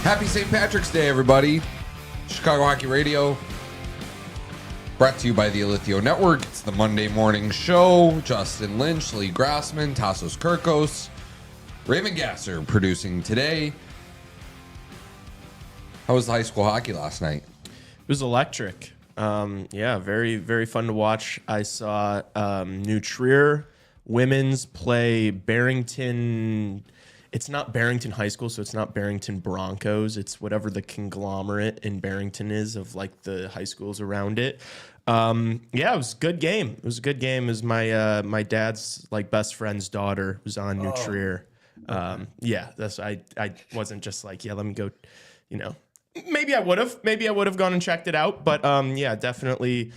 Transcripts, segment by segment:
Happy St. Patrick's Day, everybody. Chicago Hockey Radio, brought to you by the Alithio Network. It's the Monday morning show. Justin Lynch, Lee Grassman, Tassos Kirkos, Raymond Gasser producing today. How was the high school hockey last night? It was electric. Yeah, very, very fun to watch. I saw New Trier women's play Barrington. It's not Barrington High School, so it's not Barrington Broncos. It's whatever the conglomerate in Barrington is of like the high schools around it. Yeah, it was a good game. It was a good game. It was my dad's like best friend's daughter was on New Trier. Yeah, that's I wasn't just like, yeah, let me go, you know. Maybe I would have gone and checked it out, but yeah, definitely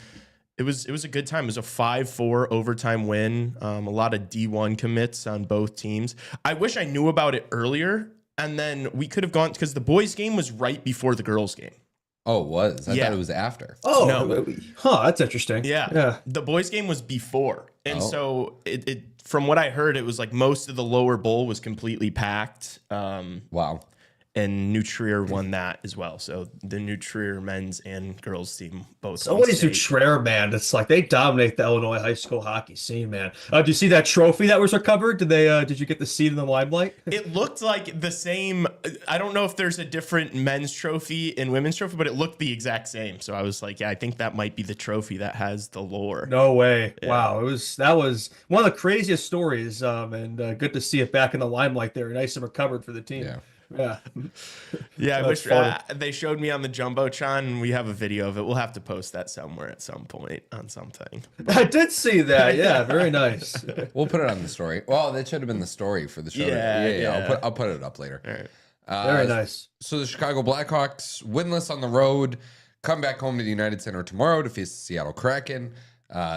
it was a good time. It was a 5-4 overtime win. A lot of D1 commits on both teams. I wish I knew about it earlier, and then we could have gone because the boys' game was right before the girls' game. Oh, it was? I thought it was after. Oh, No. That's interesting. Yeah. The boys' game was before, and so it from what I heard, it was like most of the lower bowl was completely packed. Wow. And New Trier won that as well. So the New Trier men's and girls team both. It's always New Trier, man. It's like they dominate the Illinois high school hockey scene, man. Did you see that trophy that was recovered? Did you get to see it in the limelight? It looked like the same. I don't know if there's a different men's trophy and women's trophy, but it looked the exact same. So I was like, yeah, I think that might be the trophy that has the lore. No way. Yeah. Wow. That was one of the craziest stories. And good to see it back in the limelight there. Nice and recovered for the team. Yeah. I wish funny. they showed me on the Jumbotron, and we have a video of it. We'll have to post that somewhere at some point on something. I did see that. Yeah, very nice. We'll put it on the story. Well, that should have been the story for the show. Yeah. I'll put it up later. All right. Very nice. So the Chicago Blackhawks, winless on the road, come back home to the United Center tomorrow to face the Seattle Kraken.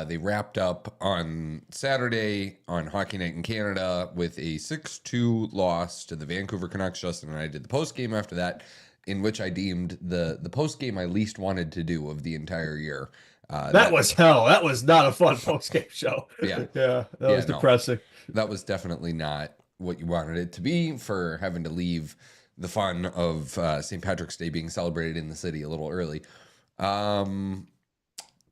They wrapped up on Saturday on Hockey Night in Canada with a 6-2 loss to the Vancouver Canucks. Justin and I did the post-game after that, in which I deemed the post-game I least wanted to do of the entire year. That was hell. That was not a fun post-game show. Yeah. That was depressing. That was definitely not what you wanted it to be, for having to leave the fun of St. Patrick's Day being celebrated in the city a little early.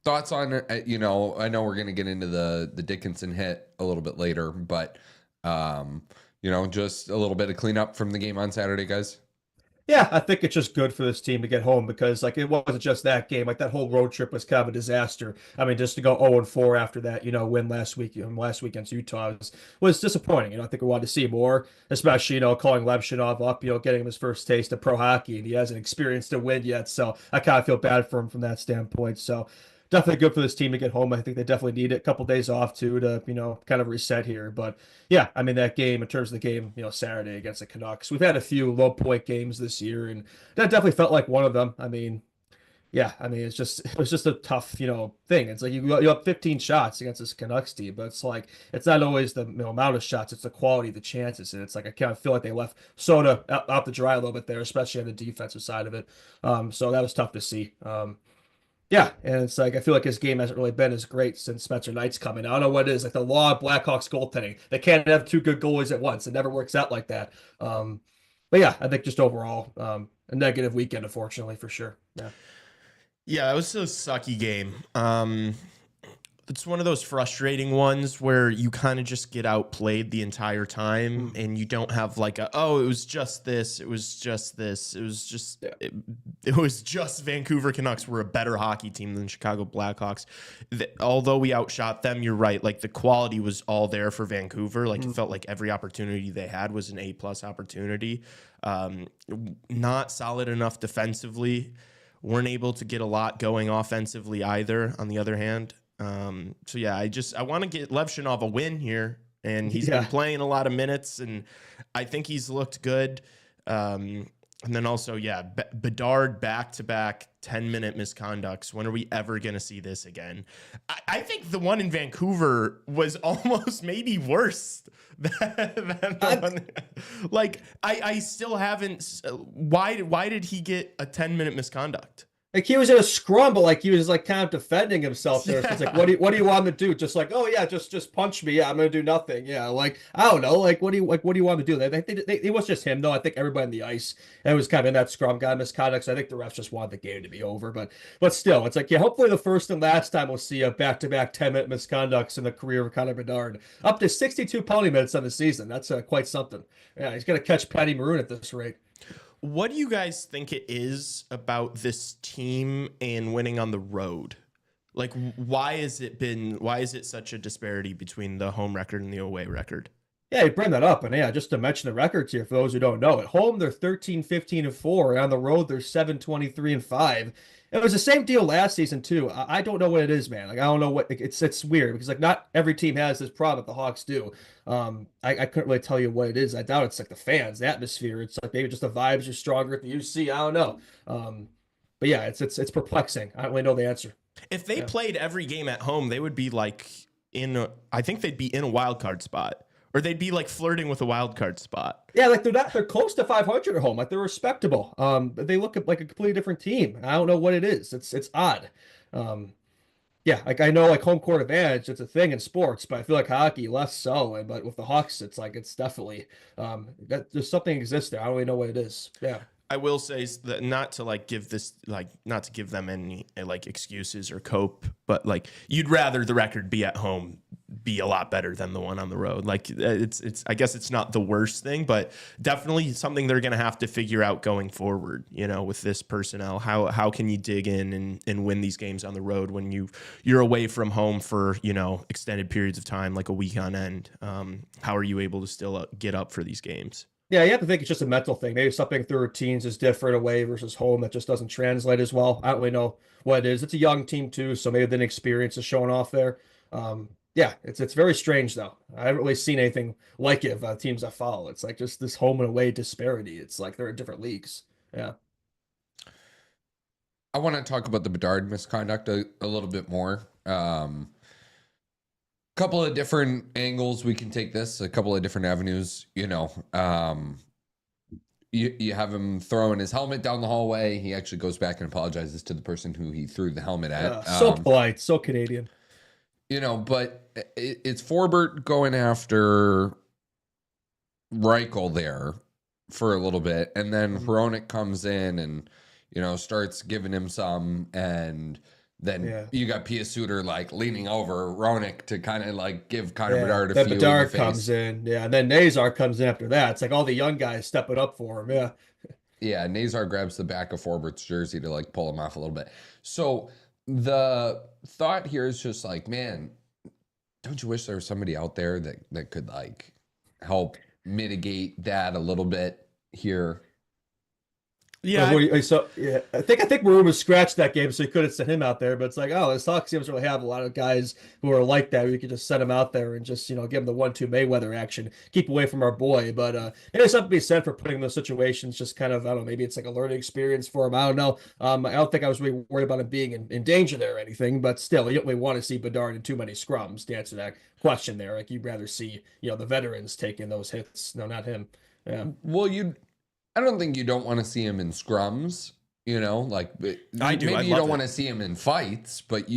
Thoughts on, I know we're going to get into the Dickinson hit a little bit later, but, just a little bit of cleanup from the game on Saturday, guys. Yeah, I think it's just good for this team to get home because, like, it wasn't just that game. Like, that whole road trip was kind of a disaster. I mean, just to go 0-4 after that, win last week against Utah was disappointing. I think we wanted to see more, especially, calling Levshinov up, getting him his first taste of pro hockey, and he hasn't experienced a win yet. So I kind of feel bad for him from that standpoint. So definitely good for this team to get home. I think they definitely need it. A couple days off too to, kind of reset here. But yeah, I mean, that game, in terms of the game, Saturday against the Canucks, we've had a few low point games this year, and that definitely felt like one of them. I mean, yeah, it was just a tough, thing. It's like you have 15 shots against this Canucks team, but it's like, it's not always the amount of shots, it's the quality of the chances. And it's like, I kind of feel like they left soda out the dry a little bit there, especially on the defensive side of it. So that was tough to see. Yeah, and it's like, I feel like his game hasn't really been as great since Spencer Knight's coming. I don't know what it is, like the law of Blackhawks goaltending. They can't have two good goalies at once. It never works out like that. But yeah, I think just overall, a negative weekend, unfortunately, for sure. Yeah, that was a sucky game. It's one of those frustrating ones where you kind of just get outplayed the entire time, and you don't have like it was just this, it was just this, it was just it was just Vancouver Canucks were a better hockey team than Chicago Blackhawks. Although we outshot them, you're right. Like, the quality was all there for Vancouver. Like, it felt like every opportunity they had was an A+ opportunity. Not solid enough defensively. Weren't able to get a lot going offensively either, on the other hand. So yeah, I want to get Levshinov a win here, and he's been playing a lot of minutes, and I think he's looked good. And then also, Bedard back-to-back 10-minute misconducts. When are we ever going to see this again? I think the one in Vancouver was almost maybe worse than the one. Like, I still haven't. Why did he get a 10-minute misconduct? Like he was in a scrum, but like he was like kind of defending himself there. So it's like, what do you want him to do? Just like, oh yeah, just punch me. Yeah, I'm gonna do nothing. Yeah, like I don't know. Like what do you want to do? It was just him though. I think everybody on the ice and it was kind of in that scrum got misconduct. So I think the refs just wanted the game to be over. But still, it's like yeah, hopefully the first and last time we'll see a back-to-back 10-minute misconducts in the career of Connor Bedard. Up to 62 penalty minutes on the season. That's quite something. Yeah, he's gonna catch Patty Maroon at this rate. What do you guys think it is about this team and winning on the road? Like, why is it such a disparity between the home record and the away record? Yeah, you bring that up. And yeah, just to mention the records here for those who don't know. At home, they're 13, 15, and 4. And on the road, they're 7, 23, and 5. It was the same deal last season, too. I don't know what it is, man. Like, I don't know what it's weird because, like, not every team has this problem that the Hawks do. I couldn't really tell you what it is. I doubt it's like the fans, the atmosphere. It's like maybe just the vibes are stronger at the UC. I don't know. But yeah, it's perplexing. I don't really know the answer. If they played every game at home, they would be like I think they'd be in a wild card spot. Or they'd be like flirting with a wild card spot. Yeah, like they're close to 500 at home. Like they're respectable. But they look like a completely different team. I don't know what it is. It's odd. Yeah, like I know like home court advantage, it's a thing in sports, but I feel like hockey less so. But with the Hawks, it's like it's definitely that there's something exists there. I don't really know what it is. Yeah. I will say that not to give them any like excuses or cope, but like you'd rather the record be at home be a lot better than the one on the road. Like it's I guess it's not the worst thing, but definitely something they're going to have to figure out going forward, you know, with this personnel. How can you dig in and win these games on the road when you're away from home for, you know, extended periods of time, like a week on end? How are you able to still get up for these games? Yeah, you have to think it's just a mental thing. Maybe something through routines is different away versus home that just doesn't translate as well. I don't really know what it is. It's a young team too, so maybe the experience is showing off there. Yeah, it's very strange though. I haven't really seen anything like it of teams I follow. It's like just this home and away disparity. It's like they're in different leagues. Yeah. I want to talk about the Bedard misconduct a little bit more. Couple of different angles we can take this, a couple of different avenues, you know. You have him throwing his helmet down the hallway. He actually goes back and apologizes to the person who he threw the helmet at. So polite, so Canadian. You know, but it's Forbert going after Reichel there for a little bit, and then Hronek comes in and, you know, starts giving him some, and then you got Pia Suter like leaning over Hronek to kind of like give Connor Bedard a few. Then Bedard comes in, and then Nazar comes in after that. It's like all the young guys stepping up for him, Yeah, Nazar grabs the back of Forbert's jersey to like pull him off a little bit. So the thought here is just like, man, don't you wish there was somebody out there that could like help mitigate that a little bit here? Yeah. I think Maroon was scratched that game, so he could have sent him out there. But it's like, oh, this Hawks teams really have a lot of guys who are like that. We could just send him out there and just, you know, give him the 1-2 Mayweather action, keep away from our boy. But there's something to be said for putting in those situations. Just kind of, I don't know, maybe it's like a learning experience for him. I don't know. I don't think I was really worried about him being in danger there or anything. But still, you don't really want to see Bedard in too many scrums to answer that question there. Like you'd rather see, you know, the veterans taking those hits. No, not him. Yeah. Well, I don't think you don't want to see him in scrums, you know, like I do. Maybe you don't want to see him in fights, but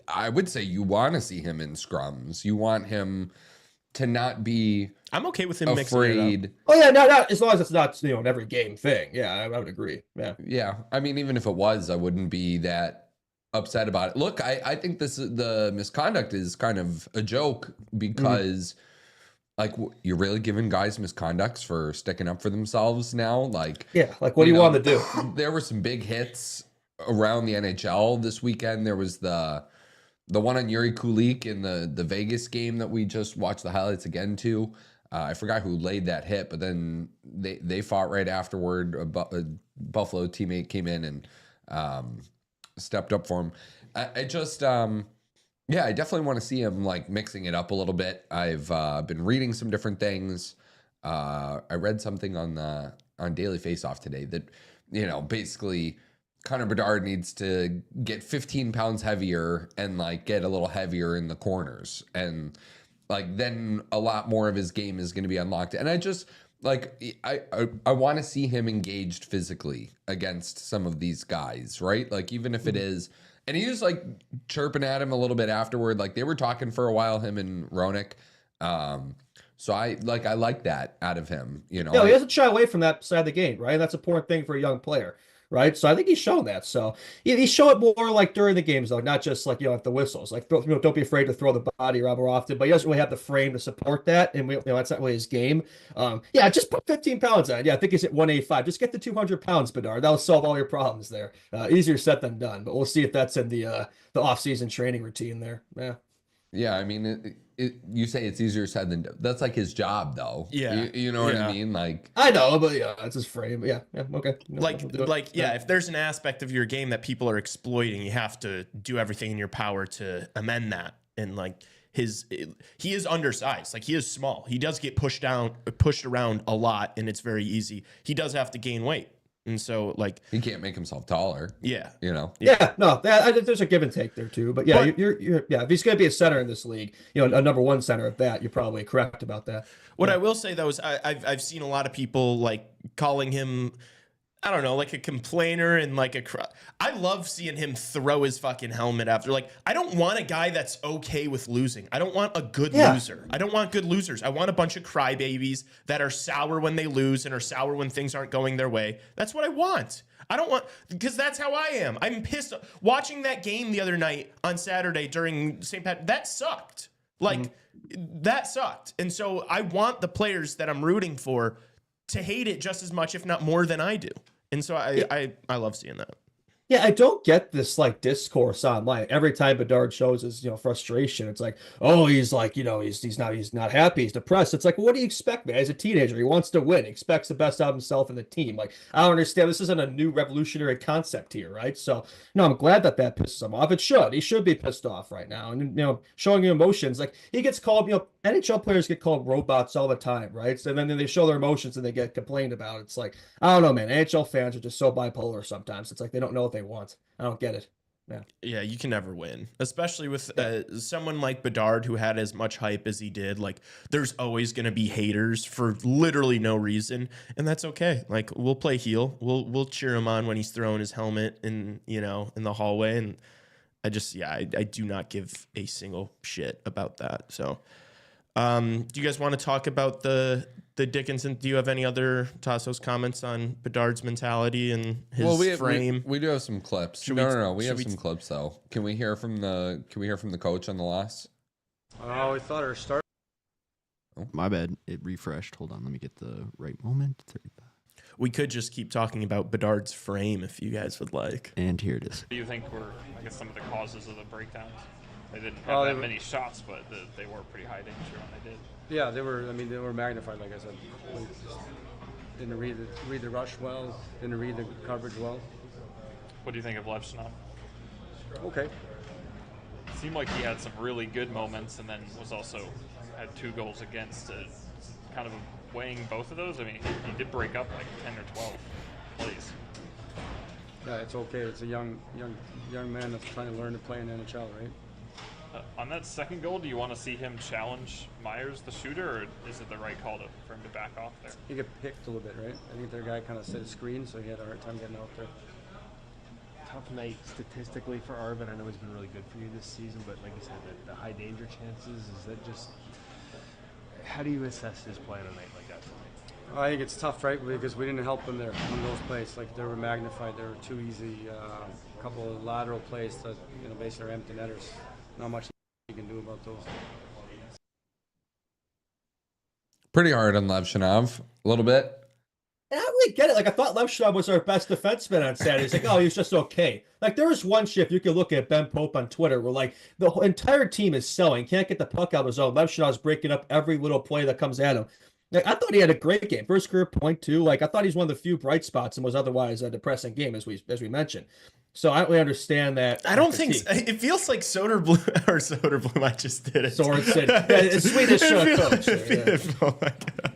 I would say you want to see him in scrums. You want him to not be. I'm okay with him afraid. Mixing it up. Oh yeah, not as long as it's not, you know, an every game thing. Yeah, I would agree. Yeah. Yeah. I mean, even if it was, I wouldn't be that upset about it. Look, I think the misconduct is kind of a joke because. Like, you're really giving guys misconducts for sticking up for themselves now? Like, yeah, like what do you want to do? There were some big hits around the NHL this weekend. There was the one on Yuri Kulik in the Vegas game that we just watched the highlights again to. I forgot who laid that hit, but then they fought right afterward. A Buffalo teammate came in and stepped up for him. I just... Yeah, I definitely want to see him like mixing it up a little bit. I've been reading some different things. I read something on Daily Faceoff today that, you know, basically Connor Bedard needs to get 15 pounds heavier and like get a little heavier in the corners, and like then a lot more of his game is going to be unlocked. And like I want to see him engaged physically against some of these guys, right? Like even if it is, and he was like chirping at him a little bit afterward, like they were talking for a while, him and Ronick. So I like that out of him, you know. Yeah, he doesn't shy away from that side of the game, right? That's an important thing for a young player, right? So I think he's shown that. So he show it more like during the games, though, not just like at the whistles. Like don't be afraid to throw the body around more often. But he doesn't really have the frame to support that, and that's not really his game. Yeah, just put 15 pounds on. Yeah, I think he's at 185. Just get the 200 pounds, Bedard. That'll solve all your problems there. Easier said than done. But we'll see if that's in the off-season training routine there. Yeah. Yeah, I mean, you say it's easier said than done. That's like his job, though. Yeah, you know what I mean. Like I know, but yeah, that's his frame. Yeah, okay. No, if there's an aspect of your game that people are exploiting, you have to do everything in your power to amend that. And like he is undersized. Like he is small. He does get pushed around a lot, and it's very easy. He does have to gain weight. And so, like, he can't make himself taller. Yeah, you know. Yeah, no, there's a give and take there too. But yeah, you're if he's going to be a center in this league, a number one center at that, you're probably correct about that. What I will say though is I've seen a lot of people like calling him, I don't know, like a complainer and like I love seeing him throw his fucking helmet after. Like, I don't want a guy that's okay with losing. I don't want a good loser. I don't want good losers. I want a bunch of crybabies that are sour when they lose and are sour when things aren't going their way. That's what I want. I don't want, because that's how I am. I'm pissed. Watching that game the other night on Saturday during St. Pat, that sucked. Like, that sucked. And so I want the players that I'm rooting for to hate it just as much, if not more than I do. And so I love seeing that. Yeah, I don't get this like discourse online. Every time Bedard shows his, frustration, it's like, oh, he's like, he's not happy, he's depressed. It's like, well, what do you expect, man? He's a teenager. He wants to win. He expects the best out of himself and the team. Like, I don't understand. This isn't a new revolutionary concept here, right? So, no, I'm glad that pisses him off. It should. He should be pissed off right now. And, showing emotions, like he gets called, NHL players get called robots all the time, right? So then they show their emotions and they get complained about. It's like, I don't know, man. NHL fans are just so bipolar sometimes. It's like they don't know what they want. I don't get it. Yeah, you can never win, especially with someone like Bedard who had as much hype as he did. Like, there's always going to be haters for literally no reason, and that's okay. Like, we'll play heel. We'll cheer him on when he's throwing his helmet in the hallway. And I do not give a single shit about that. So, do you guys want to talk about the Dickinson? Do you have any other Tassos comments on Bedard's mentality and his frame? We do have some clips. No. We have some clips though. Can we hear from the coach on the loss? Oh, we thought our start. Oh, my bad. It refreshed. Hold on. Let me get the right moment. 35. We could just keep talking about Bedard's frame if you guys would like. And here it is. What do you think were, some of the causes of the breakdowns? They didn't have that many shots, but they were pretty high danger when they did. Yeah, they were. I mean, they were magnified, like I said. Didn't read the rush well. Didn't read the coverage well. What do you think of Levchinov? Okay. Seemed like he had some really good moments, and then was also had 2 goals against. Kind of weighing both of those. I mean, he did break up like 10 or 12 plays. Yeah, it's okay. It's a young man that's trying to learn to play in NHL, right? On that second goal, do you want to see him challenge Myers, the shooter, or is it the right call for him to back off there? He got picked a little bit, right? I think their guy kind of set a screen, so he had a hard time getting out there. Tough night statistically for Arvin. I know he's been really good for you this season, but like you said, the high danger chances, is that just, how do you assess his play on a night like that tonight? I think it's tough, right? Because we didn't help them there on those plays. Like, they were magnified. They were too easy. A couple of lateral plays that, basically are empty netters. Not much you can do about those. Pretty hard on Levchinov, a little bit. And I don't really get it. Like, I thought Levchinov was our best defenseman on Saturday. It's like, oh, he's just okay. Like, there was one shift you could look at Ben Pope on Twitter where, like, the whole entire team is selling, can't get the puck out of his zone. Levchinov's breaking up every little play that comes at him. Like, I thought he had a great game. First career point, too. Like, I thought he's one of the few bright spots and was otherwise a depressing game, as we mentioned. So I don't really understand that. I don't think it feels like Soderblom. I just did it. Sorensen. Yeah, it's Swedish coach. Oh my God.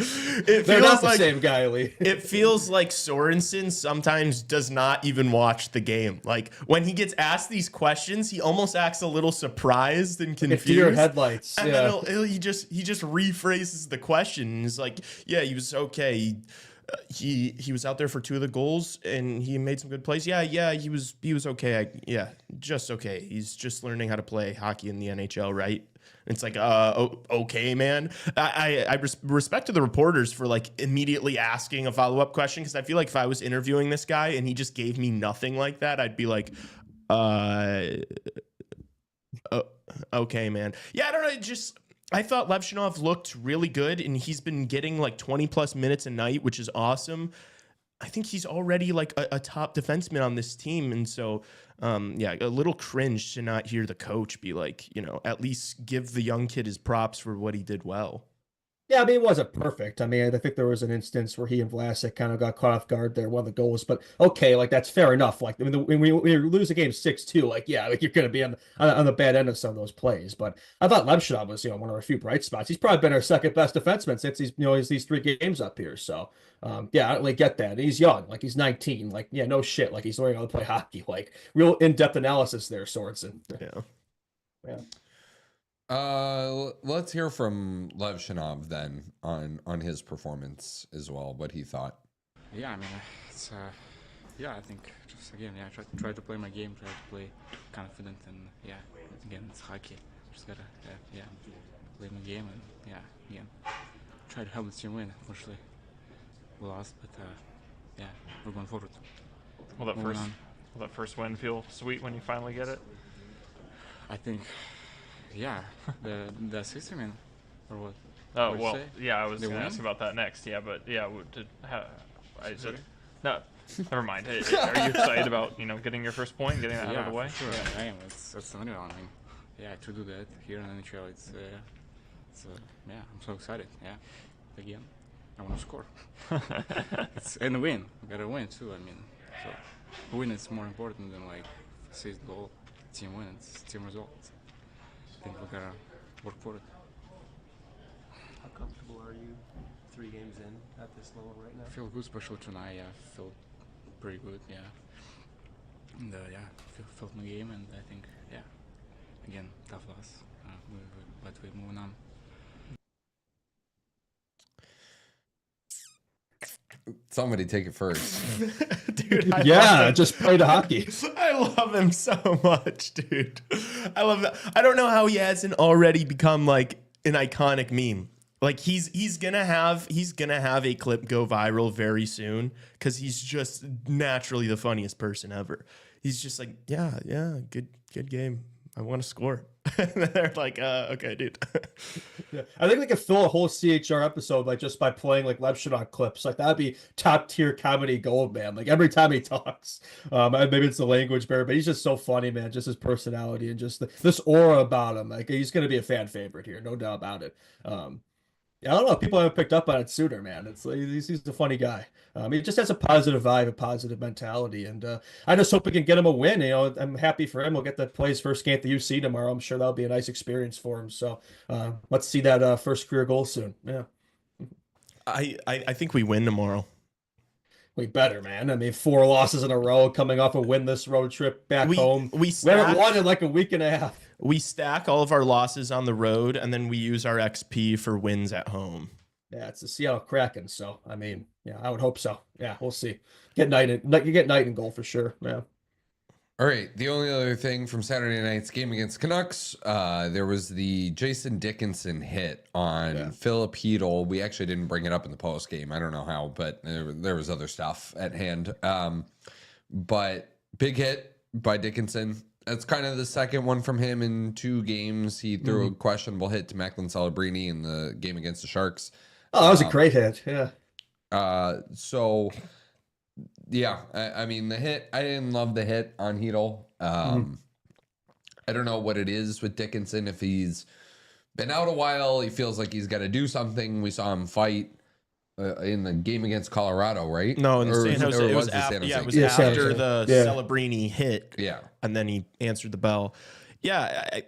It They're feels not the like same guy, Lee. it feels like Sorensen sometimes does not even watch the game. Like when he gets asked these questions, he almost acts a little surprised and confused. Deer headlights. And Yeah. then he just rephrases the question. And he's like, yeah, he was okay. He was out there for 2 of the goals and he made some good plays. Yeah, he was okay. Just okay. He's just learning how to play hockey in the NHL, right? It's like, okay, man. I respect to the reporters for like immediately asking a follow-up question, because I feel like if I was interviewing this guy and he just gave me nothing like that, I'd be like, okay, man. Yeah, I don't know. I thought Levshunov looked really good, and he's been getting like 20 plus minutes a night, which is awesome. I think he's already like a top defenseman on this team. And so, a little cringe to not hear the coach be like, at least give the young kid his props for what he did well. Yeah, I mean, it wasn't perfect. I mean, I think there was an instance where he and Vlasic kind of got caught off guard there, one of the goals. But okay, like that's fair enough. Like when we lose a game 6-2, like yeah, like you're going to be on the bad end of some of those plays. But I thought Levshunov was one of our few bright spots. He's probably been our second best defenseman since he's these 3 games up here. So yeah, I don't really get that. And he's young, like he's 19. Like yeah, no shit, like he's learning how to play hockey. Like real in-depth analysis there, Sorensen. Yeah. Let's hear from Levshunov then on his performance as well, what he thought. Yeah, I mean, it's I think just again, try to play my game, try to play confident, and again, it's hockey. Just gotta play my game, and again, try to help the team win. Unfortunately, we lost, but we're going forward. Will that first win feel sweet when you finally get it? I think. Yeah, the assist, I mean, or what? Oh, What'd well, you say? yeah, I was They going to win? ask about that next. Yeah, but yeah, Sorry? no, never mind. Are you excited about getting your first point, getting that out of the way? For sure. I am. That's unreal. I mean, to do that here in NHL, it's I'm so excited. Yeah, again, I want to score. And win. We gotta win too. I mean, so win is more important than like assist, goal, team win. It's team results. I think we gotta work for it. How comfortable are you 3 games in at this level right now? I feel good, especially tonight. Yeah, feel pretty good. Yeah, and felt my game, and I think again, tough loss. But we're moving on. Somebody take it first. Dude, I love Yeah, him. just play the hockey. I love him so much, dude. I love that. I don't know how he hasn't already become like an iconic meme. Like he's gonna have a clip go viral very soon because he's just naturally the funniest person ever. He's just like, yeah, good game. I want to score. And they're like, okay, dude. Yeah. I think we could fill a whole CHR episode like just by playing like Levshunov clips. Like that'd be top tier comedy gold, man. Like every time he talks, maybe it's the language barrier, but he's just so funny, man. Just his personality and just this aura about him. Like he's gonna be a fan favorite here, no doubt about it. I don't know. People haven't picked up on it sooner, man. It's like he's a funny guy. He just has a positive vibe, a positive mentality, and I just hope we can get him a win. I'm happy for him. We'll get to play his first game at the UC tomorrow. I'm sure that'll be a nice experience for him. So let's see that first career goal soon. Yeah, I think we win tomorrow. we better, man. I mean, 4 losses in a row, coming off a winless road trip back home. We haven't won in like a week and a half. We stack all of our losses on the road, and then we use our XP for wins at home. Yeah, it's the Seattle Kraken. So I mean, yeah, I would hope so. Yeah, we'll see. You get Knight in goal for sure. Yeah. All right. The only other thing from Saturday night's game against Canucks, there was the Jason Dickinson hit on Philip Chytil. We actually didn't bring it up in the post game. I don't know how, but there was other stuff at hand. But big hit by Dickinson. That's kind of the second one from him in 2 games. He threw a questionable hit to Macklin Celebrini in the game against the Sharks. Oh, that was a great hit. Yeah. So yeah, I mean the hit. I didn't love the hit on Chytil. I don't know what it is with Dickinson. If he's been out a while, he feels like he's got to do something. We saw him fight in the game against Colorado, right? No, in San Jose. It was after the Celebrini hit. Yeah, and then he answered the bell. Yeah,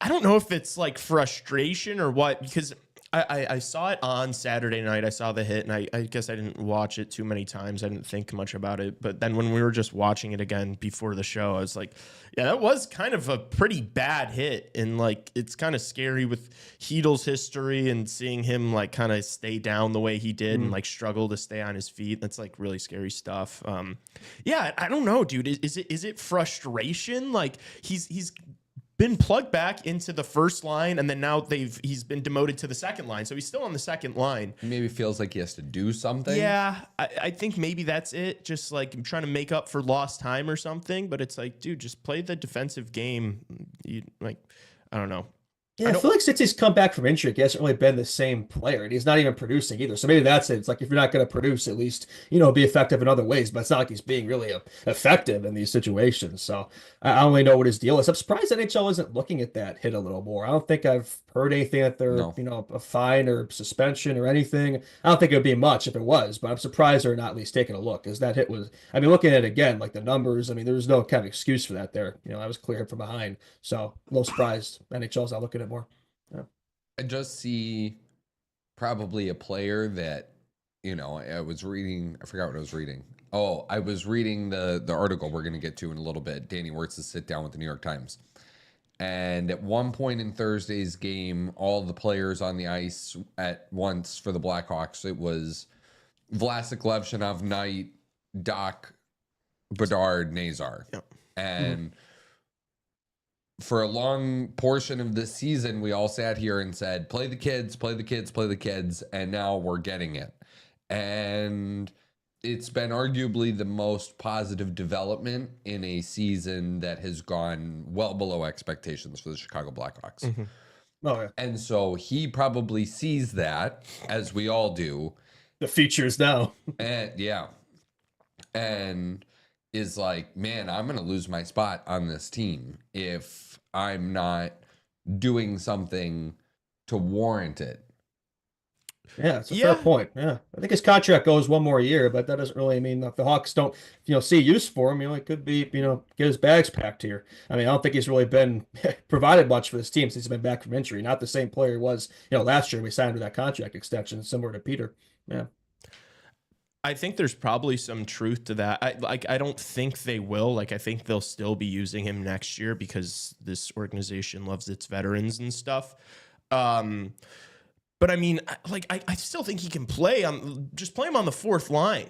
I don't know if it's like frustration or what, because I saw it on Saturday night. I saw the hit, and I guess I didn't watch it too many times. I didn't think much about it. But then when we were just watching it again before the show, I was like, yeah, that was kind of a pretty bad hit. And like, it's kind of scary with Chytil's history and seeing him like kind of stay down the way he did and like struggle to stay on his feet. That's like really scary stuff. Yeah, I don't know, dude. Is it frustration? Like he's been plugged back into the first line, and then now he's been demoted to the second line, so he's still on the second line. He maybe feels like he has to do something. Yeah, I think maybe that's it. Just like I'm trying to make up for lost time or something. But it's like, dude, just play the defensive game. I don't know. Yeah, I feel like since he's come back from injury, he hasn't really been the same player, and he's not even producing either. So maybe that's it. It's like if you're not going to produce, at least be effective in other ways. But it's not like he's being really effective in these situations. So I don't really know what his deal is. I'm surprised NHL isn't looking at that hit a little more. I don't think I've heard anything that they're a fine or suspension or anything. I don't think it would be much if it was, but I'm surprised they're not at least taking a look, because that hit was. I mean, looking at it again, like the numbers. I mean, there's no kind of excuse for that there. I was clear from behind, so a little surprised NHL's not looking at more. Yeah. I just see probably a player that, I was reading, I forgot what I was reading. Oh, I was reading the article we're going to get to in a little bit, Danny Wirtz's sit down with the New York Times. And at one point in Thursday's game, all the players on the ice at once for the Blackhawks, it was Vlasic, Levshinov, Knight, Doc, Bedard, Nazar. Yep. And for a long portion of this season, we all sat here and said, play the kids, play the kids, play the kids. And now we're getting it. And it's been arguably the most positive development in a season that has gone well below expectations for the Chicago Blackhawks. Mm-hmm. Oh, yeah. And so he probably sees that, as we all do. The features now. And and is like, man, I'm going to lose my spot on this team if I'm not doing something to warrant it. Yeah, it's a fair point. Yeah, I think his contract goes one more year, but that doesn't really mean that the Hawks don't, see use for him. It could be, get his bags packed here. I mean, I don't think he's really been provided much for this team since he's been back from injury. Not the same player he was, last year we signed with that contract extension, similar to Peter. Yeah. I think there's probably some truth to that. I don't think they will. I think they'll still be using him next year because this organization loves its veterans and stuff. But I mean, I still think he can play just play him on the fourth line,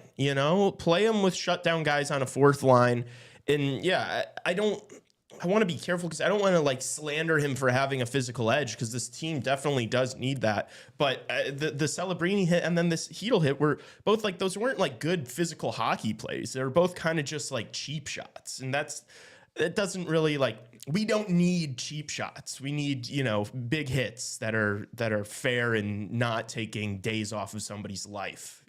play him with shutdown guys on a fourth line. And yeah, I want to be careful because I don't want to slander him for having a physical edge, because this team definitely does need that. But the Celebrini hit and then this Chytil hit were both those weren't good physical hockey plays. They were both kind of just cheap shots. And it doesn't really we don't need cheap shots. We need, big hits that are fair and not taking days off of somebody's life,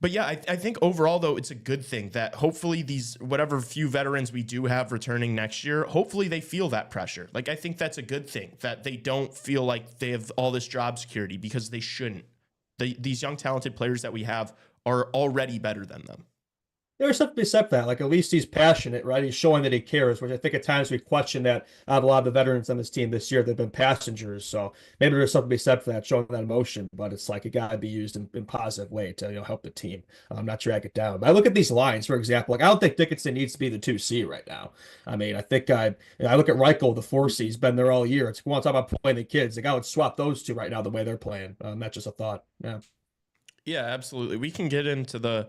But yeah, I think overall, though, it's a good thing that hopefully these whatever few veterans we do have returning next year, hopefully they feel that pressure. I think that's a good thing, that they don't feel like they have all this job security, because they shouldn't. These young, talented players that we have are already better than them. There's something to be said for that. At least he's passionate, right? He's showing that he cares, which I think at times we question that out of a lot of the veterans on this team this year. They've been passengers. So maybe there's something to be said for that, showing that emotion. But it's it got to be used in a positive way to help the team, not drag it down. But I look at these lines, for example. I don't think Dickinson needs to be the 2C right now. I mean, I think I look at Ryko, the 4C. He's been there all year. We want to talk about playing the kids. I would swap those two right now the way they're playing. That's just a thought. Yeah. Yeah, absolutely. We can get into the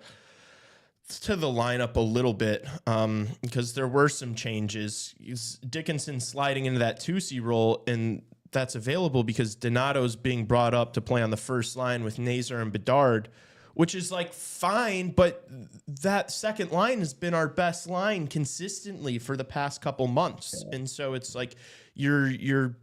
lineup a little bit because there were some changes. Dickinson sliding into that 2C role, and that's available because Donato's being brought up to play on the first line with Nazar and Bedard, which is fine, but that second line has been our best line consistently for the past couple months. And so it's you're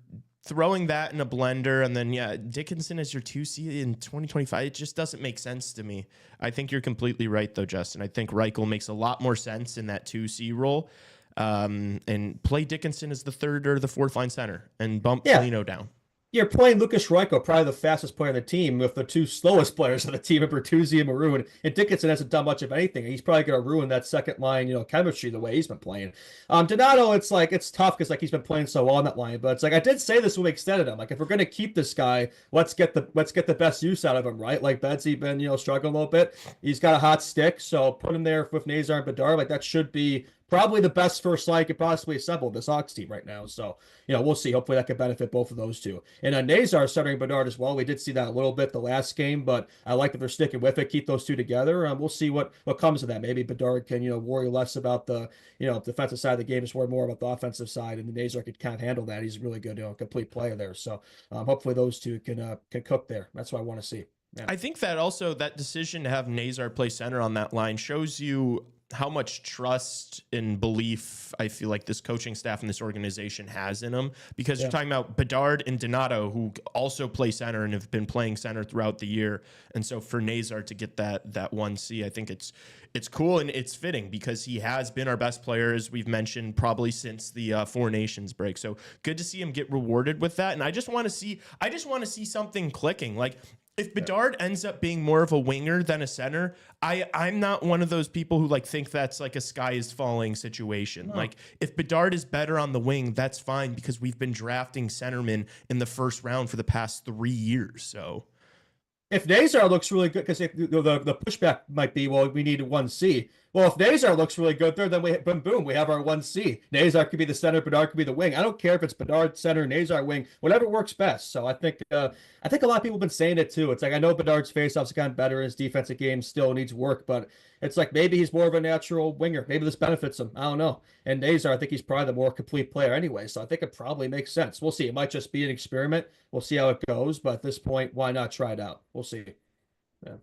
throwing that in a blender, and then Dickinson as your 2C in 2025, it just doesn't make sense to me. I think you're completely right, though, Justin. I think Reichel makes a lot more sense in that 2C role, and play Dickinson as the third or the fourth line center and bump Foligno down. you're playing Lucas Royko, probably the fastest player on the team, with the two slowest players on the team, Bertuzzi and Maroon. And Dickinson hasn't done much of anything. He's probably going to ruin that second line, chemistry the way he's been playing. Donato, it's tough because he's been playing so well on that line. But it's I did say this when we extended him. If we're going to keep this guy, let's get the best use out of him, right? Bedsy been struggling a little bit. He's got a hot stick, so put him there with Nazar and Bedard. That should be probably the best first line could possibly assemble this Hawks team right now. So, we'll see. Hopefully that could benefit both of those two. And Nazar starting Bedard as well. We did see that a little bit the last game, but I like that they're sticking with it. Keep those two together. We'll see what comes of that. Maybe Bedard can, worry less about the, defensive side of the game, just worry more about the offensive side, and Nazar could kind of handle that. He's a really good, complete player there. So hopefully those two can cook there. That's what I want to see. Yeah. I think that also that decision to have Nazar play center on that line shows you how much trust and belief I feel like this coaching staff and this organization has in him, because you're talking about Bedard and Donato, who also play center and have been playing center throughout the year. And so for Nazar to get that 1C, I think it's cool and it's fitting because he has been our best player, as we've mentioned, probably since the Four Nations break. So good to see him get rewarded with that. And I just want to see something clicking. If Bedard ends up being more of a winger than a center, I'm not one of those people who think that's a sky is falling situation. No. If Bedard is better on the wing, that's fine because we've been drafting centermen in the first round for the past 3 years. So if Nazar looks really good, because the pushback might be, well, we need a 1C. Well, if Nazar looks really good there, then we have our 1C. Nazar could be the center, Bedard could be the wing. I don't care if it's Bedard center, Nazar wing, whatever works best. So I think a lot of people have been saying it too. It's I know Bedard's faceoffs have gotten better, his defensive game still needs work, but it's maybe he's more of a natural winger. Maybe this benefits him. I don't know. And Nazar, I think he's probably the more complete player anyway. So I think it probably makes sense. We'll see. It might just be an experiment. We'll see how it goes. But at this point, why not try it out? We'll see. Yeah.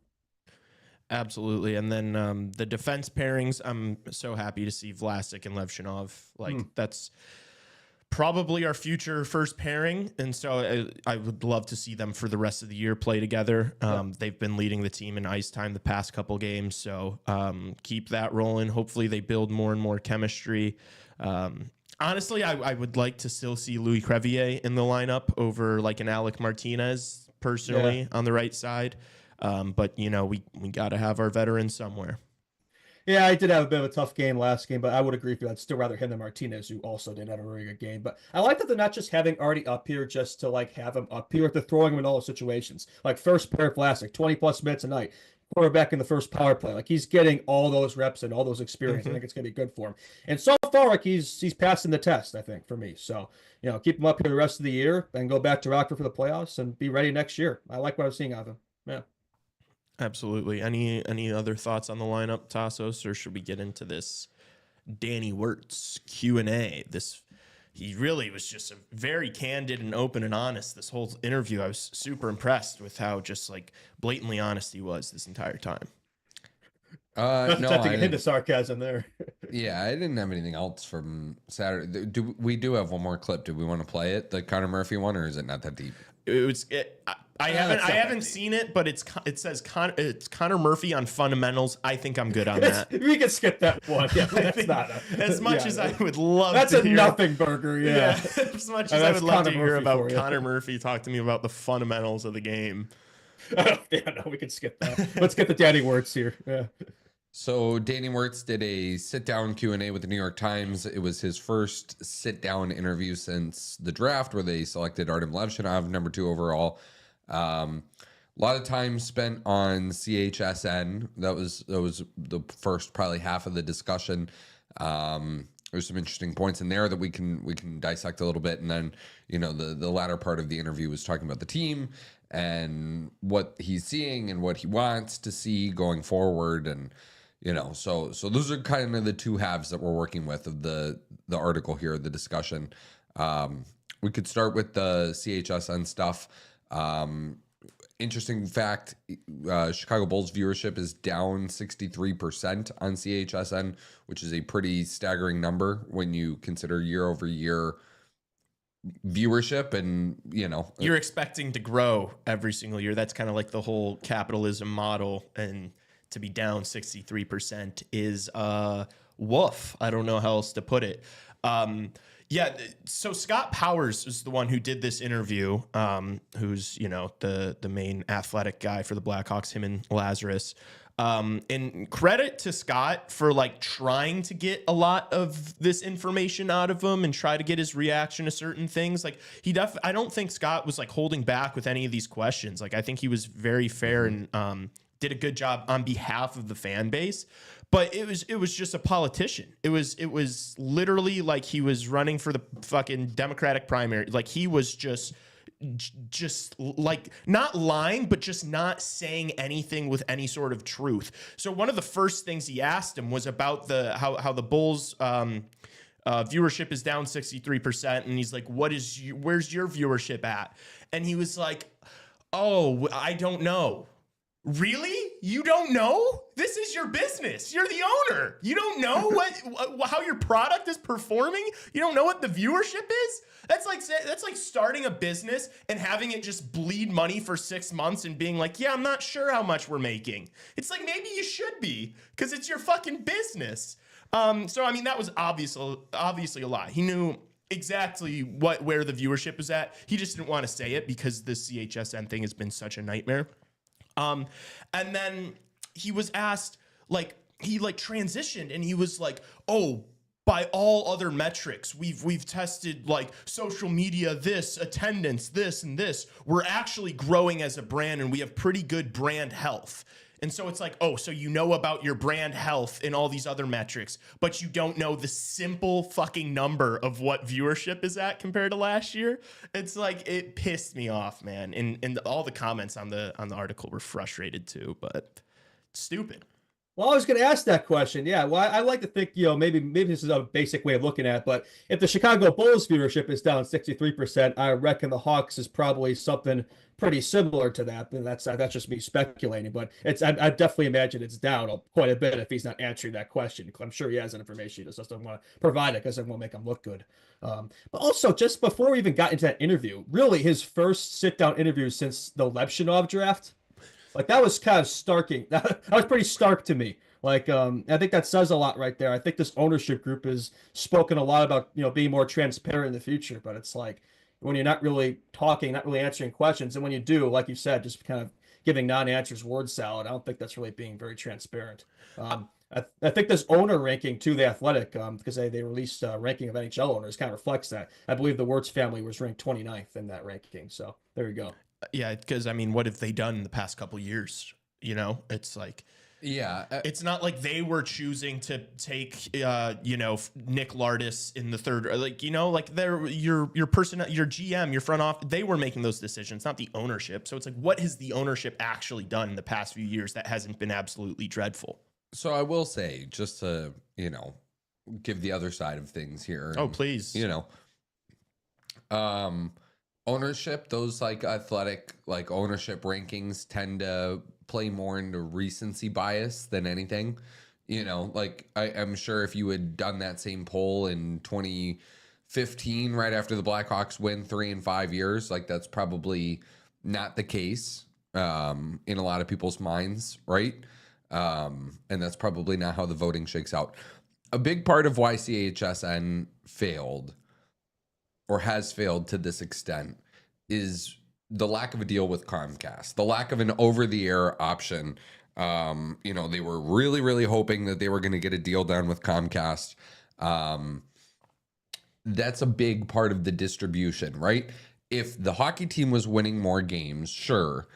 Absolutely. And then the defense pairings, I'm so happy to see Vlasic and Levchinov. That's probably our future first pairing. And so I would love to see them for the rest of the year play together. They've been leading the team in ice time the past couple games. So keep that rolling. Hopefully they build more and more chemistry. Honestly, I would like to still see Louis Crevier in the lineup over an Alec Martinez personally on the right side. But we got to have our veterans somewhere. Yeah, I did have a bit of a tough game last game, but I would agree with you. I'd still rather him than Martinez, who also didn't have a very good game. But I like that they're not just having Artie up here just to have him up here. They're throwing him in all situations. First pair of Vlasic, 20+ minutes a night. Quarterback in the first power play. He's getting all those reps and all those experience. I think it's going to be good for him. And so far, he's passing the test, I think, for me. So, keep him up here the rest of the year and go back to Rockford for the playoffs and be ready next year. I like what I'm seeing out of him. Yeah. Absolutely. Any other thoughts on the lineup, Tassos, or should we get into this Danny Wirtz Q&A? He really was just very candid and open and honest this whole interview. I was super impressed with how just blatantly honest he was this entire time. No, I didn't hit the sarcasm there. Yeah, I didn't have anything else from Saturday. We do have one more clip. Do we want to play it, the Connor Murphy one, or is it not that deep? I haven't seen it, but it says it's Connor Murphy on fundamentals. I think I'm good on that. We can skip that one. Yeah, that's not as much as I would love. That's to a hear, nothing burger. Yeah. As much as I would love to hear about Connor Murphy, talk to me about the fundamentals of the game. No, we can skip that. Let's get the Danny Wirtz here. Yeah. So Danny Wirtz did a sit-down Q&A with the New York Times. It was his first sit-down interview since the draft, where they selected Artem Levchinov, number 2 overall. A lot of time spent on CHSN. That was the first probably half of the discussion. There's some interesting points in there that we can dissect a little bit, and then the latter part of the interview was talking about the team and what he's seeing and what he wants to see going forward, and so those are kind of the two halves that we're working with of the article here, the discussion. We could start with the CHSN stuff. Interesting fact, Chicago Bulls viewership is down 63% on CHSN, which is a pretty staggering number when you consider year over year viewership. And you're expecting to grow every single year. That's kind of like the whole capitalism model, and to be down 63% is woof. I don't know how else to put it. Yeah, so Scott Powers is the one who did this interview, who's, you know, the main athletic guy for the Blackhawks, him and Lazarus. And credit to Scott for like trying to get a lot of this information out of him and try to get his reaction to certain things. Like I don't think Scott was like holding back with any of these questions. Like I think he was very fair and did a good job on behalf of the fan base. But it was just a politician. It was literally like he was running for the fucking Democratic primary. Like he was just like not lying, but just not saying anything with any sort of truth. So one of the first things he asked him was about how the Bulls viewership is down 63%, and he's like, where's your viewership at? And he was like, oh, I don't know. Really? You don't know? This is your business. You're the owner. You don't know how your product is performing? You don't know what the viewership is? That's like starting a business and having it just bleed money for 6 months and being like, yeah, I'm not sure how much we're making. It's like, maybe you should be, because it's your fucking business. So I mean, that was obviously a lie. He knew exactly where the viewership is at. He just didn't want to say it because the CHSN thing has been such a nightmare. And then he was asked, like, he like transitioned and he was like, oh, by all other metrics, we've tested like social media, this, attendance, this and this. We're actually growing as a brand and we have pretty good brand health. And so it's like, oh, so you know about your brand health and all these other metrics, but you don't know the simple fucking number of what viewership is at compared to last year. It's like, it pissed me off, man. And all the comments on the article were frustrated too, but stupid. Well, I was going to ask that question. Yeah, well, I like to think, you know, maybe this is a basic way of looking at it, but if the Chicago Bulls viewership is down 63%, I reckon the Hawks is probably something pretty similar to that. And that's just me speculating, but I definitely imagine it's down quite a bit if he's not answering that question. I'm sure he has that information. He just doesn't want to provide it because it won't make him look good. But also, just before we even got into that interview, really his first sit-down interview since the Lepshinov draft. Like, that was kind of starking. That was pretty stark to me. Like, I think that says a lot right there. I think this ownership group has spoken a lot about, you know, being more transparent in the future. But it's like, when you're not really talking, not really answering questions, and when you do, like you said, just kind of giving non-answers, word salad, I don't think that's really being very transparent. I think this owner ranking to The Athletic, because they released a ranking of NHL owners, kind of reflects that. I believe the Wirtz family was ranked 29th in that ranking. So there you go. Yeah, because I mean, what have they done in the past couple of years? You know, it's like, yeah, it's not like they were choosing to take, you know, Nick Lardis in the third, like, you know, like your person, your GM, your front office, they were making those decisions, not the ownership. So it's like, what has the ownership actually done in the past few years that hasn't been absolutely dreadful? So I will say, just to, you know, give the other side of things here. Oh, please. You know, ownership, those like athletic like ownership rankings tend to play more into recency bias than anything. You know, like I'm sure if you had done that same poll in 2015, right after the Blackhawks win 3 in 5 years, like that's probably not the case in a lot of people's minds, right? And that's probably not how the voting shakes out. A big part of why CHSN failed or has failed to this extent is the lack of a deal with Comcast, the lack of an over-the-air option. You know, they were really, really hoping that they were going to get a deal done with Comcast. That's a big part of the distribution, right? If the hockey team was winning more games, sure,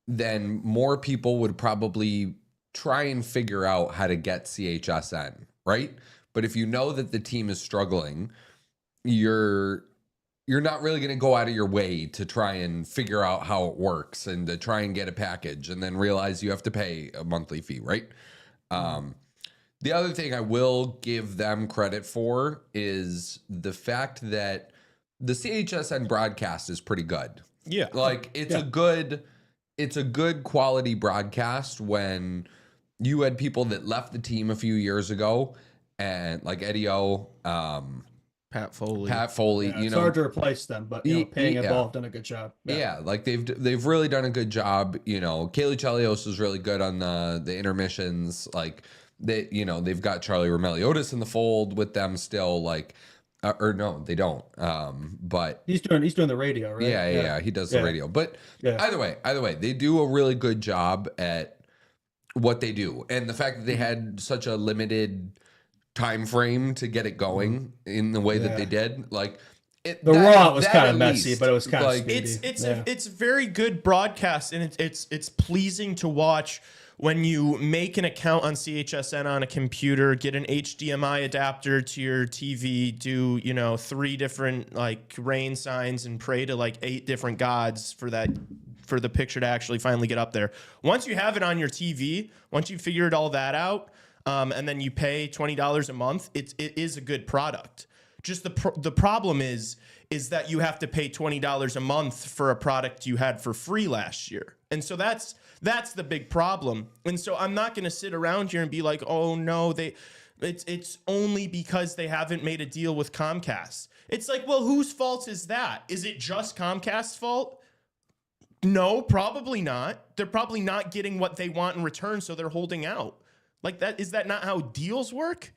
then more people would probably try and figure out how to get CHSN, right? But if you know that the team is struggling, you're not really going to go out of your way to try and figure out how it works and to try and get a package and then realize you have to pay a monthly fee, right? The other thing I will give them credit for is the fact that the CHSN broadcast is pretty good. Yeah. Like it's a good quality broadcast when you had people that left the team a few years ago and like Eddie O, Pat Foley, Yeah, you it's know, hard to replace them, but you know, paying involved done a good job. Yeah, like they've really done a good job. You know, Kaylee Chelios is really good on the intermissions. Like they've got Charlie Romeliotis in the fold with them still. Like or no, they don't. But He's doing the radio, right? yeah, he does the radio. But either way, they do a really good job at what they do, and the fact that they had such a limited time frame to get it going in the way that they did, like the Raw was kind of messy, but it was kind of like it's very good broadcast, and it's pleasing to watch when you make an account on CHSN on a computer, get an HDMI adapter to your TV, do 3 different like rain signs, and pray to like 8 different gods for the picture to actually finally get up there. Once you have it on your TV, once you figured all that out, and then you pay $20 a month, it is a good product. Just the problem is that you have to pay $20 a month for a product you had for free last year. And so that's the big problem. And so I'm not going to sit around here and be like, oh no, it's only because they haven't made a deal with Comcast. It's like, well, whose fault is that? Is it just Comcast's fault? No, probably not. They're probably not getting what they want in return, so they're holding out. Like that, is that not how deals work?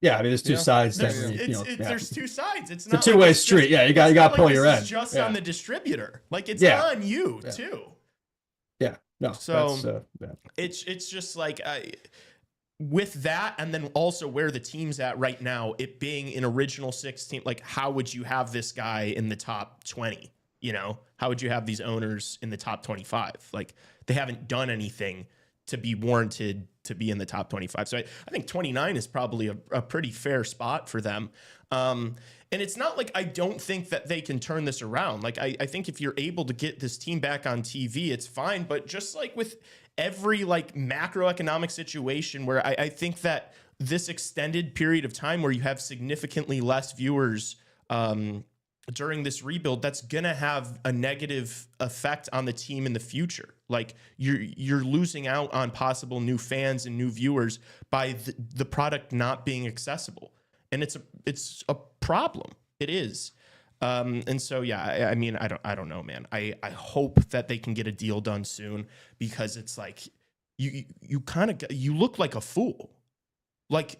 Yeah, I mean, there's two sides. There's two sides. It's a not two-way street. Yeah, you got to pull your end. It's just on the distributor. Like it's on you too. Yeah. No. So it's just like with that, and then also where the team's at right now, it being an original 16. Like, how would you have this guy in the top 20? How would you have these owners in the top 25? Like, they haven't done anything to be warranted to be in the top 25. So I think 29 is probably a pretty fair spot for them. And it's not like I don't think that they can turn this around. Like, I think if you're able to get this team back on TV, it's fine. But just like with every like macroeconomic situation where I think that this extended period of time where you have significantly less viewers during this rebuild, that's gonna have a negative effect on the team in the future. Like you're losing out on possible new fans and new viewers by the product not being accessible, and it's a problem. It is, and so yeah. I mean, I don't know, man. I hope that they can get a deal done soon, because it's like you look like a fool. Like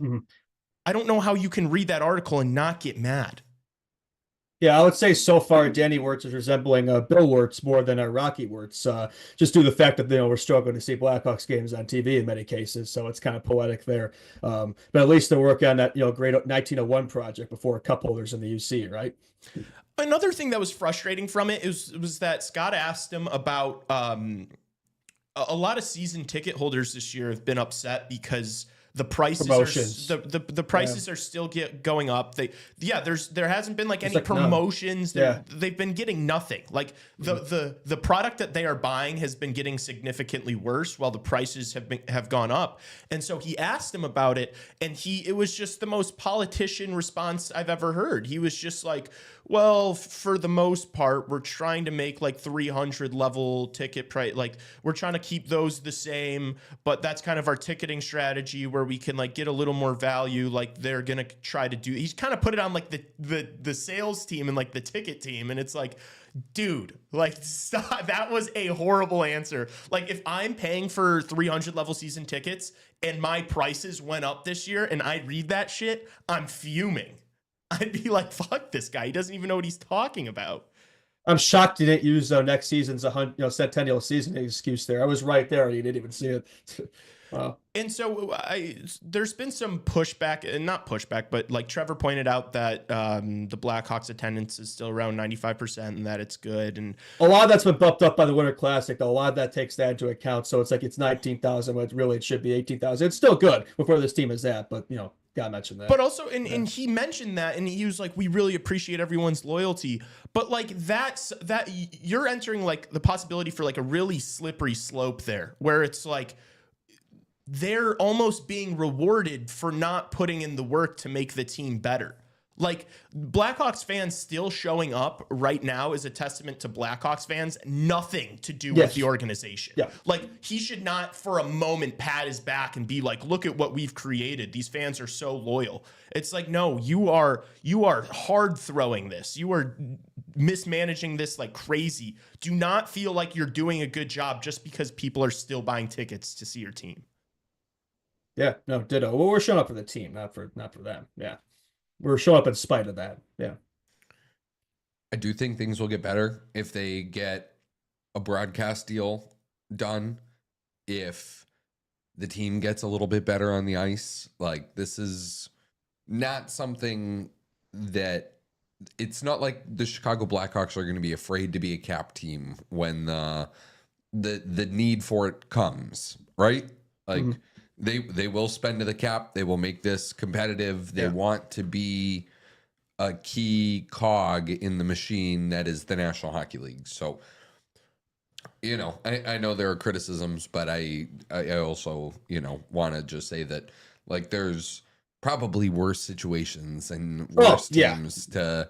I don't know how you can read that article and not get mad. Yeah, I would say so far Danny Wirtz is resembling Bill Wirtz more than Rocky Wirtz, just due to the fact that we're struggling to see Blackhawks games on TV in many cases, so it's kind of poetic there. But at least they're working on that great 1901 project before a cup holders in the UC, right? Another thing that was frustrating from it was that Scott asked him about a lot of season ticket holders this year have been upset because the prices the prices are still going up. There hasn't been like any promotions. They've been getting nothing. Like the product that they are buying has been getting significantly worse while the prices have gone up. And so he asked him about it, and it was just the most politician response I've ever heard. He was just like, well, for the most part, we're trying to make like 300 level ticket price. Like we're trying to keep those the same, but that's kind of our ticketing strategy where we can like get a little more value. Like they're going to try to do, he's kind of put it on like the sales team and like the ticket team. And it's like, dude, like stop. That was a horrible answer. Like if I'm paying for 300 level season tickets and my prices went up this year and I read that shit, I'm fuming. I'd be like, fuck this guy. He doesn't even know what he's talking about. I'm shocked he didn't use next season's centennial season excuse there. I was right there and he didn't even see it. Wow. And so there's been some pushback, and not pushback, but like Trevor pointed out that the Blackhawks attendance is still around 95% and that it's good. And a lot of that's been bumped up by the Winter Classic, though. A lot of that takes that into account. So it's like it's 19,000, but really it should be 18,000. It's still good before this team is at, but gotta mention that. But also, and he mentioned that, and he was like, we really appreciate everyone's loyalty. But like that you're entering like the possibility for like a really slippery slope there, where it's like they're almost being rewarded for not putting in the work to make the team better. Like Blackhawks fans still showing up right now is a testament to Blackhawks fans, nothing to do with the organization. Yeah. Like he should not for a moment pat his back and be like, look at what we've created. These fans are so loyal. It's like, no, you are hard throwing this. You are mismanaging this like crazy. Do not feel like you're doing a good job just because people are still buying tickets to see your team. Yeah, no, ditto. Well, we're showing up for the team, not for them. Yeah. we're showing up in spite of that. Yeah. I do think things will get better if they get a broadcast deal done. If the team gets a little bit better on the ice, like this is not something that it's not like the Chicago Blackhawks are going to be afraid to be a cap team when the need for it comes, right? Like they will spend to the cap. They will make this competitive. They want to be a key cog in the machine that is the National Hockey League. So, you know, I know there are criticisms, but I also, you know, want to just say that like there's probably worse situations and worse teams to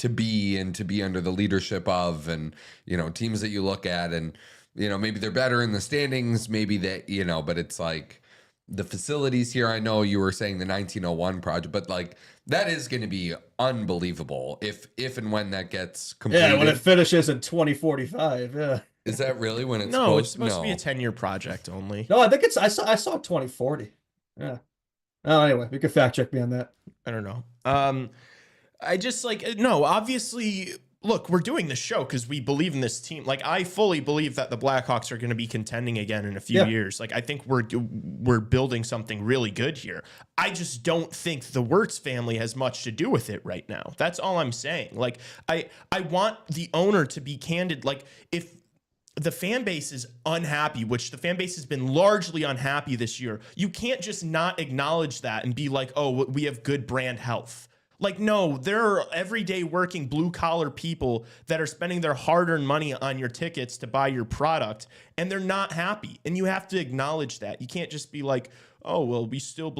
be under the leadership of, and, you know, teams that you look at and, you know, maybe they're better in the standings, maybe that, you know, but it's like the facilities here. I know you were saying the 1901 project, but like that is going to be unbelievable if and when that gets completed. Yeah, when it finishes in 2045. Yeah. Is that really when it's No, it's supposed to be a 10-year project only. No, I think I saw 2040. Yeah. Oh, anyway, you can fact check me on that. I don't know. I just like, no, obviously, look, we're doing this show because we believe in this team. Like, I fully believe that the Blackhawks are going to be contending again in a few years. Like, I think we're building something really good here. I just don't think the Wirtz family has much to do with it right now. That's all I'm saying. Like, I want the owner to be candid. Like, if the fan base is unhappy, which the fan base has been largely unhappy this year, you can't just not acknowledge that and be like, oh, we have good brand health. Like, no, there are everyday working blue collar people that are spending their hard earned money on your tickets to buy your product, and they're not happy. And you have to acknowledge that. You can't just be like, oh, well, we're still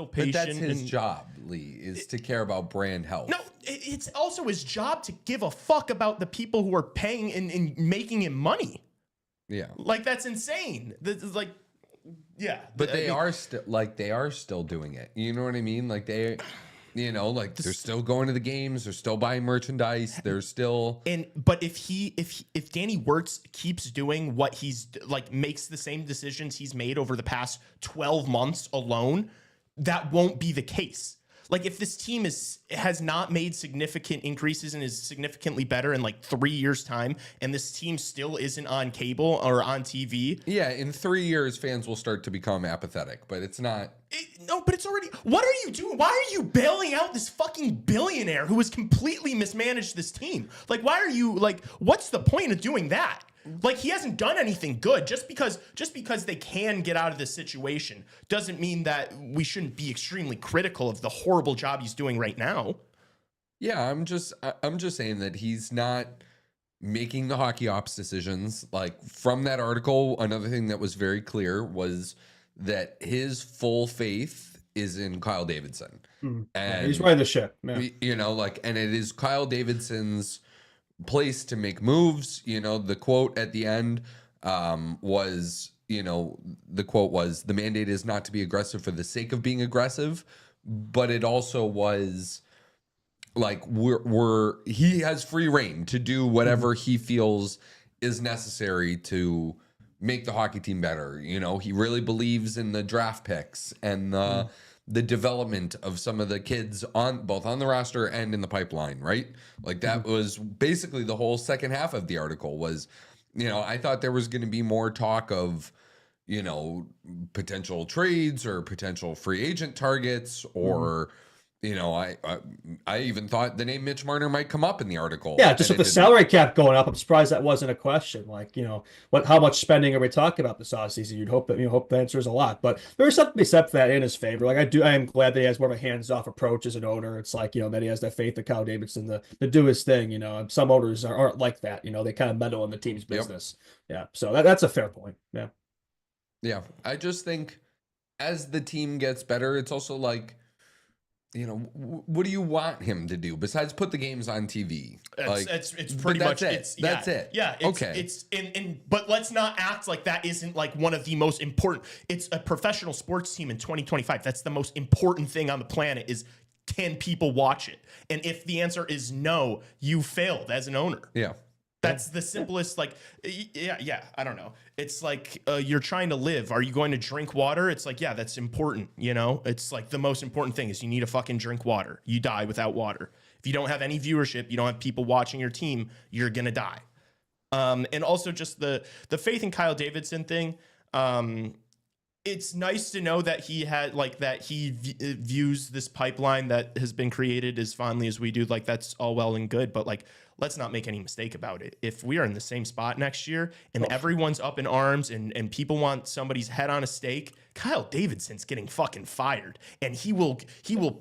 patient. But that's his job, Lee, is to care about brand health. No, it's also his job to give a fuck about the people who are paying and making him money. Yeah. Like, that's insane. Like, yeah. But they are still doing it. You know what I mean? Like they, you know, like they're still going to the games, they're still buying merchandise, they're still. But if Danny Wirtz keeps doing what he's like, makes the same decisions he's made over the past 12 months alone, that won't be the case. Like, if this team has not made significant increases and is significantly better in like 3 years' time, and this team still isn't on cable or on TV. Yeah, in 3 years, fans will start to become apathetic, but it's not. No, but it's already. What are you doing? Why are you bailing out this fucking billionaire who has completely mismanaged this team? Like, why are you like? What's the point of doing that? Like, he hasn't done anything good. Just because they can get out of this situation doesn't mean that we shouldn't be extremely critical of the horrible job he's doing right now. Yeah, I'm just saying that he's not making the hockey ops decisions. Like, from that article, another thing that was very clear was that his full faith is in Kyle Davidson. And he's running the ship. Yeah. You know, like, and it is Kyle Davidson's place to make moves. You know, the quote at the end was, you know, the quote was, the mandate is not to be aggressive for the sake of being aggressive, but it also was like, he has free reign to do whatever he feels is necessary to make the hockey team better. You know, he really believes in the draft picks and the development of some of the kids on both on the roster and in the pipeline, right? Like, that was basically the whole second half of the article was, you know, I thought there was going to be more talk of, you know, potential trades or potential free agent targets or, you know, I even thought the name Mitch Marner might come up in the article. Yeah, just with the salary cap going up, I'm surprised that wasn't a question. Like, you know, how much spending are we talking about this offseason? You'd hope that, hope the answer is a lot. But there's something to be said for that in his favor. Like, I am glad that he has more of a hands-off approach as an owner. It's like, you know, that he has that faith in Kyle Davidson to do his thing. You know, and some owners aren't like that. You know, they kind of meddle in the team's business. Yeah, so that's a fair point. Yeah. Yeah, I just think as the team gets better, it's also like, you know, what do you want him to do besides put the games on TV? It's pretty much it. That's it. Yeah. Okay. But let's not act like that isn't like one of the most important. It's a professional sports team in 2025. That's the most important thing on the planet is, can people watch it? And if the answer is no, you failed as an owner. Yeah. That's the simplest, like, yeah, I don't know. It's like you're trying to live. Are you going to drink water? It's like, yeah, that's important, you know? It's like the most important thing is you need to fucking drink water. You die without water. If you don't have any viewership, you don't have people watching your team, you're going to die. And also just the faith in Kyle Davidson thing. It's nice to know that he had like that he views this pipeline that has been created as fondly as we do. Like that's all well and good, but like let's not make any mistake about it. If we are in the same spot next year and everyone's up in arms and people want somebody's head on a stake, Kyle Davidson's getting fucking fired, and he will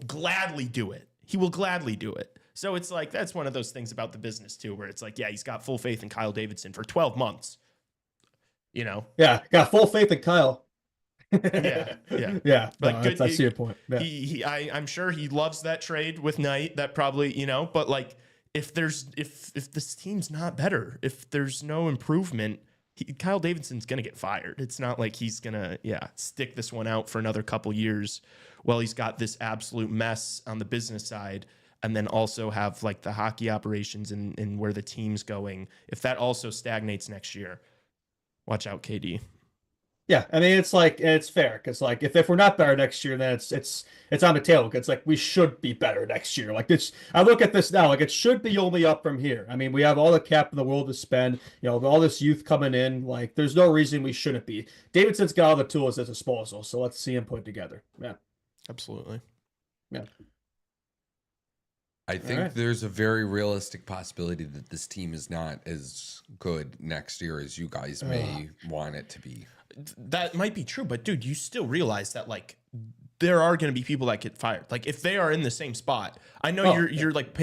gladly do it. He will gladly do it. So it's like that's one of those things about the business too, where it's like, yeah, he's got full faith in Kyle Davidson for 12 months. You know? Yeah, got full faith in Kyle. Yeah. But Like, I see your point. Yeah. I'm sure he loves that trade with Knight. That probably, you know, but like if this team's not better, if there's no improvement, Kyle Davidson's gonna get fired. It's not like he's gonna stick this one out for another couple years while he's got this absolute mess on the business side, and then also have like the hockey operations and where the team's going. If that also stagnates next year, watch out, KD. Yeah, I mean it's fair because like if we're not better next year, then it's on the table. It's like we should be better next year. Like this, I look at this now, like it should be only up from here. I mean, we have all the cap in the world to spend. You know, all this youth coming in. Like, there's no reason we shouldn't be. Davidson's got all the tools at disposal, so let's see him put together. Yeah, Absolutely. yeah. I think there's a very realistic possibility that this team is not as good next year as you guys may want it to be. That might be true, but dude, you still realize that like there are going to be people that get fired. Like if they are in the same spot, I know you're like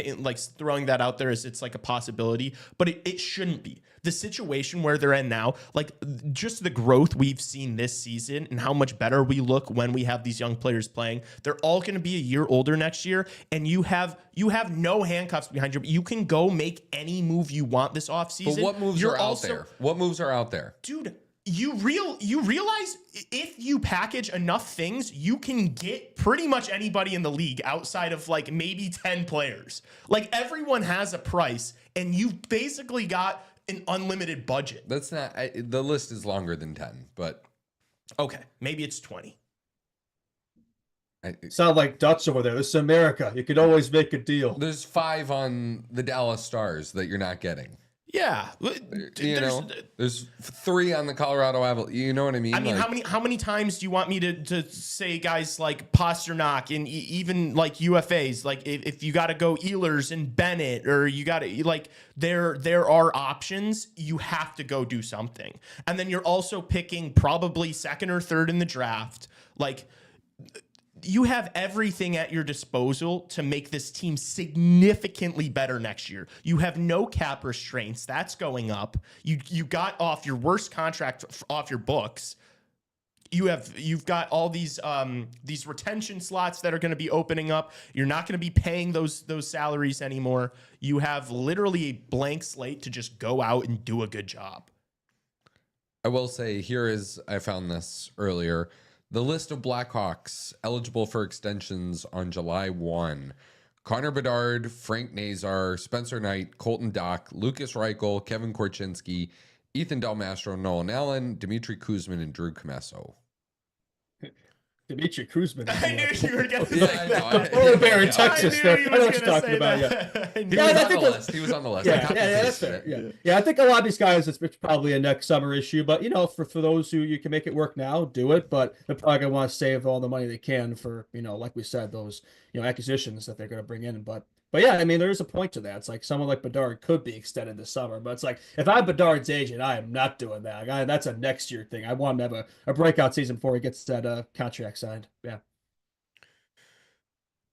throwing that out there as it's like a possibility, but it shouldn't be. The situation where they're in now, like just the growth we've seen this season and how much better we look when we have these young players playing. They're all going to be a year older next year, and you have no handcuffs behind you. You can go make any move you want this offseason. But what moves are out there? What moves are out there? Dude, you realize if you package enough things, you can get pretty much anybody in the league outside of like maybe 10 players. Like everyone has a price, and you've basically got an unlimited budget. That's not the list is longer than 10, but okay, maybe it's 20. Sound like Dutch over there. This is America. You could always make a deal. There's 5 on the Dallas Stars that you're not getting. Yeah, there's 3 on the Colorado Avalanche. You know what I mean? I mean, like, how many times do you want me to say guys like Pasternak and even like UFAs? Like if you got to go Ehlers and Bennett, or you got to like there are options. You have to go do something, and then you're also picking probably second or third in the draft. Like, you have everything at your disposal to make this team significantly better next year. You have no cap restraints. That's going up. You got off your worst contract off your books. You've got all these retention slots that are going to be opening up. You're not going to be paying those salaries anymore. You have literally a blank slate to just go out and do a good job. I will say, I found this earlier. The list of Blackhawks eligible for extensions on July 1. Connor Bedard, Frank Nazar, Spencer Knight, Colton Dach, Lucas Reichel, Kevin Korchinski, Ethan Del Mastro, Nolan Allen, Dmitry Kuzmin, and Drew Comesso. Dmitry Kuzmin. I knew you were going to say that. Polar bear in Texas. I know what you're talking about. He was on the list. Yeah, that's fair. Yeah, I think a lot of these guys, it's probably a next summer issue. But, you know, for those who you can make it work now, do it. But they're probably going to want to save all the money they can for, you know, like we said, those, you know, acquisitions that they're going to bring in. But yeah, I mean, there is a point to that. It's like someone like Bedard could be extended this summer, but it's like if I'm Bedard's agent, I am not doing that. That's a next year thing. I want him to have a breakout season before he gets that contract signed. Yeah.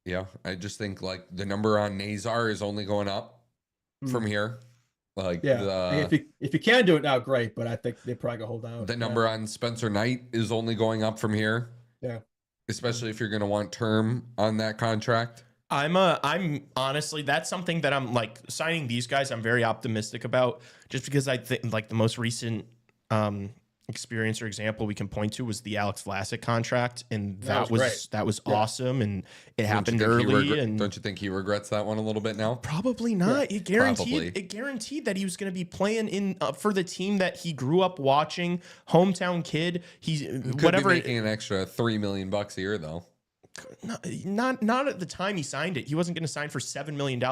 Yeah, I just think like the number on Nazar is only going up from here. Like, yeah, if you can do it now, great. But I think they probably gonna hold out. The number on Spencer Knight is only going up from here. Yeah, especially if you're gonna want term on that contract. I'm honestly, that's something that I'm like signing these guys. I'm very optimistic about, just because I think like the most recent experience or example we can point to was the Alex Vlasic contract, and that was was awesome, and it happened Don't you think early. And don't you think he regrets that one a little bit now? probably not. It guaranteed Probably. it guaranteed that he was going to be playing in for the team that he grew up watching, hometown kid. He's Could whatever. be making an extra $3 million a year though. Not at the time he signed it. He wasn't going to sign for $7 million.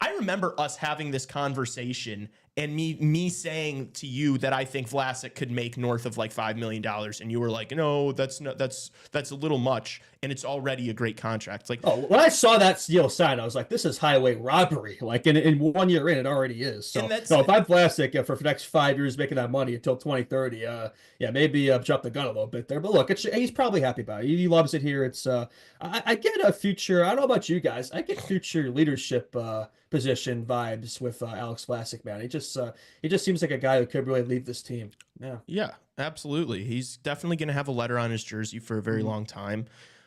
I remember us having this conversation and me saying to you that I think Vlasic could make north of like $5 million, and you were like, no, that's a little much, and it's already a great contract. Like, Oh, when I saw that deal sign, I was like, this is highway robbery. Like in 1 year in, it already is. So And no, if I'm Vlasic for the next 5 years making that money until 2030, yeah, maybe jump the gun a little bit there. But look, he's probably happy about it. He loves it here. It's I get a future. I don't know about you guys. I get future leadership position vibes with Alex Vlasic, man. He just seems like a guy who could really lead this team. yeah, absolutely. He's definitely going to have a letter on his jersey for a very long time.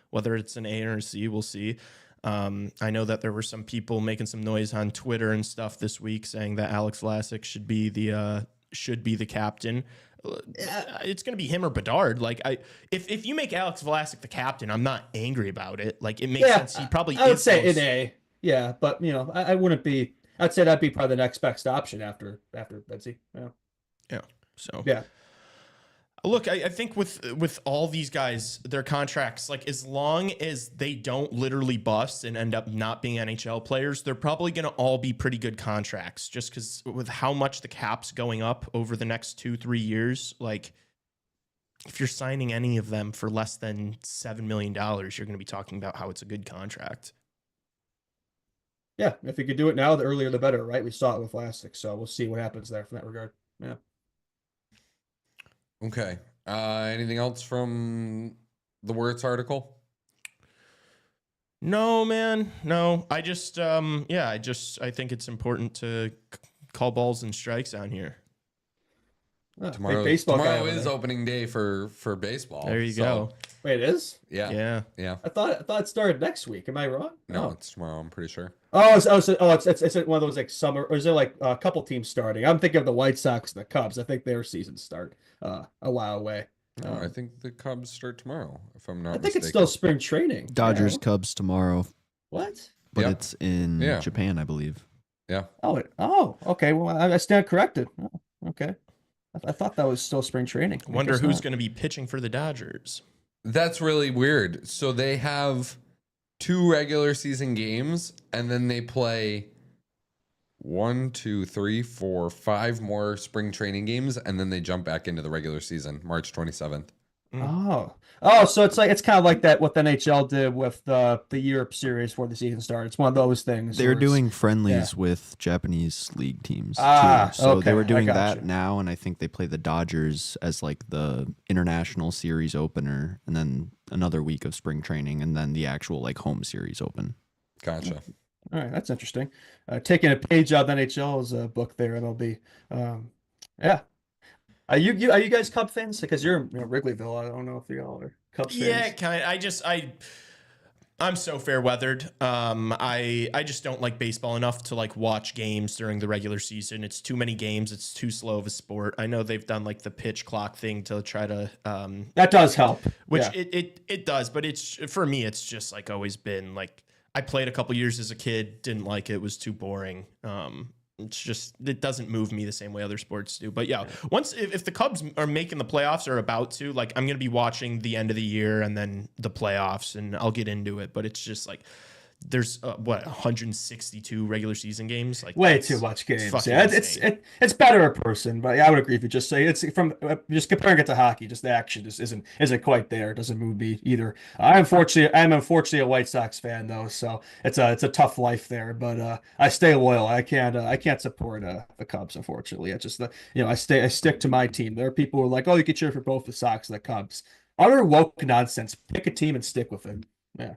Whether it's an A or a C, we'll see. I know that there were some people making some noise on Twitter and stuff this week saying that Alex Vlasic should be the captain. It's going to be him or Bedard. Like, if you make Alex Vlasic the captain, I'm not angry about it. Like, it makes sense. He probably I would is say close. an A. Yeah, but I wouldn't be. I'd say that'd be probably the next best option after Betsy. Yeah. Yeah. So Yeah. look, I think with all these guys, their contracts, like as long as they don't literally bust and end up not being NHL players, they're probably going to all be pretty good contracts. Just because with how much the cap's going up over the next 2-3 years, like if you're signing any of them for less than $7 million, you're going to be talking about how it's a good contract. Yeah, if you could do it now, the earlier the better, right? We saw it with Vlasic, so we'll see what happens there from that regard. Yeah. Okay. Anything else from the Wirtz article? No, man. No. I just I think it's important to call balls and strikes on here. Big Tomorrow baseball guy over is there. opening day for baseball. There you go. Wait, it is? Yeah. Yeah. I thought it started next week. Am I wrong? No, it's tomorrow, I'm pretty sure. It's one of those like summer, or is there like a couple teams starting? I'm thinking of the White Sox and the Cubs. I think their seasons start a while away. No, I think the Cubs start tomorrow, if I'm not I think mistaken. it's still spring training. Dodgers Yeah. Cubs tomorrow, What? but Yep. it's in Yeah. Japan, I believe. Yeah. Okay. Well, I stand corrected. Oh, okay. I thought that was still spring training. I Wonder guess who's not. going to be pitching for the Dodgers. That's really weird. So they have 2 regular season games, and then they play 1, 2, 3, 4, 5 more spring training games, and then they jump back into the regular season, March 27th. So it's kind of like that what the NHL did with the Europe series before the season started. It's one of those things. They're where it's- doing friendlies with Japanese league teams Ah, too. So okay, they were I doing gotcha. that now, and I think they play the Dodgers as like the international series opener, and then another week of spring training, and then the actual like home series open. Gotcha. All right, that's interesting. Taking a page out of the NHL's book there, MLB. Yeah. Are you guys Cub fans? Because you're in Wrigleyville. I don't know if you all are Cubs Yeah, fans. I'm so fair weathered. I just don't like baseball enough to like watch games during the regular season. It's too many games. It's too slow of a sport. I know they've done like the pitch clock thing to try to That does help. which Yeah. it does, but it's for me it's just like always been like I played a couple years as a kid, didn't like it, it was too boring. It's just it doesn't move me the same way other sports do. But yeah, if the Cubs are making the playoffs or about to, like I'm gonna be watching the end of the year and then the playoffs, and I'll get into it. But it's just like there's 162 regular season games, like Way that's too much games. fucking Yeah, insane. it's better in person, but yeah, I would agree if you just say it's from just comparing it to hockey. Just the action just isn't quite there. It doesn't move me either. I'm unfortunately a White Sox fan though, so it's a tough life there. But I stay loyal. I can't support the Cubs. Unfortunately, it's just I stick to my team. There are people who are like, oh, you can cheer for both the Sox and the Cubs. Utter woke nonsense. Pick a team and stick with it. Yeah.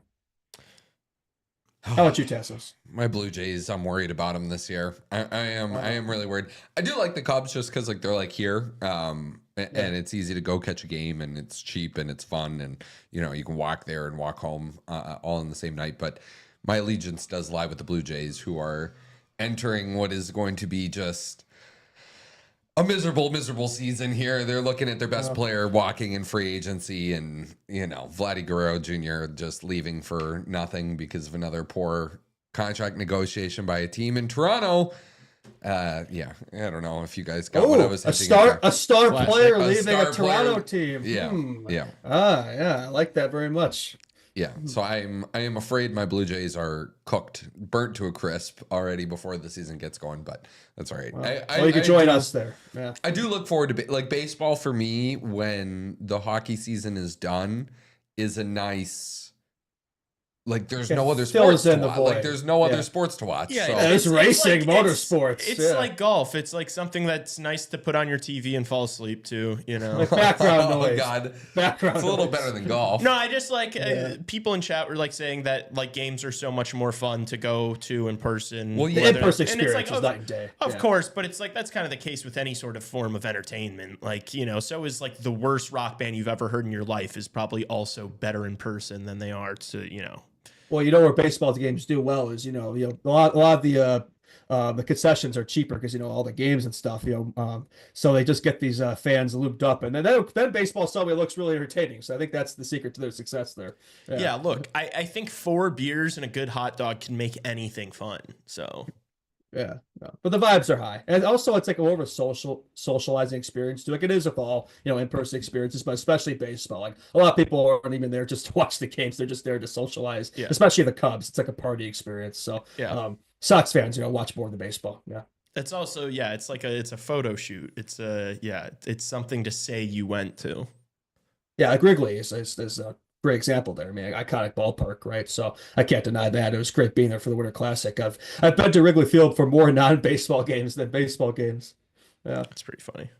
How about you, Tassos? My Blue Jays, I'm worried about them this year. I am really worried. I do like the Cubs just because like they're like here, and it's easy to go catch a game, and it's cheap and it's fun, and you can walk there and walk home all in the same night. But my allegiance does lie with the Blue Jays, who are entering what is going to be just a miserable season here. They're looking at their best player walking in free agency, and Vladdy Guerrero Jr. just leaving for nothing because of another poor contract negotiation by a team in Toronto. Yeah, I don't know if you guys got what I was hinting at there. A star player leaving star a Toronto player. team. Yeah. Yeah, I like that very much. Yeah, so I am afraid my Blue Jays are cooked, burnt to a crisp already before the season gets going, but that's all right. Well, you can join us there. Yeah. I do look forward to like baseball for me when the hockey season is done is a nice. Like there's no other sports to watch. Like there's no other sports to watch. Yeah, so. There's racing, motorsports. It's like golf. It's like something that's nice to put on your TV and fall asleep to. Like background noise. Oh God, background. It's a little noise. better than golf. No, I just like people in chat were like saying that like games are so much more fun to go to in person. Well, The in-person experience is night and day. Of course, but it's like that's kind of the case with any sort of form of entertainment. Like so is like the worst rock band you've ever heard in your life is probably also better in person than they are to. Well, where baseball games do well is a lot of the concessions are cheaper because all the games and stuff so they just get these fans looped up, and then baseball suddenly looks really entertaining. So I think that's the secret to their success there. Yeah, look, I think 4 beers and a good hot dog can make anything fun. So yeah, no. But the vibes are high, and also it's like more of a socializing experience too. Like it is with all in-person experiences, but especially baseball. Like a lot of people aren't even there just to watch the games; they're just there to socialize. Yeah. Especially the Cubs, it's like a party experience. So Sox fans, watch more of the baseball. Yeah, it's also it's like it's a photo shoot. It's it's something to say you went to. Yeah, like Wrigley is a great example there. I mean, iconic ballpark, right? So I can't deny that. It was great being there for the Winter Classic. I've been to Wrigley Field for more non-baseball games than baseball games. Yeah, that's pretty funny.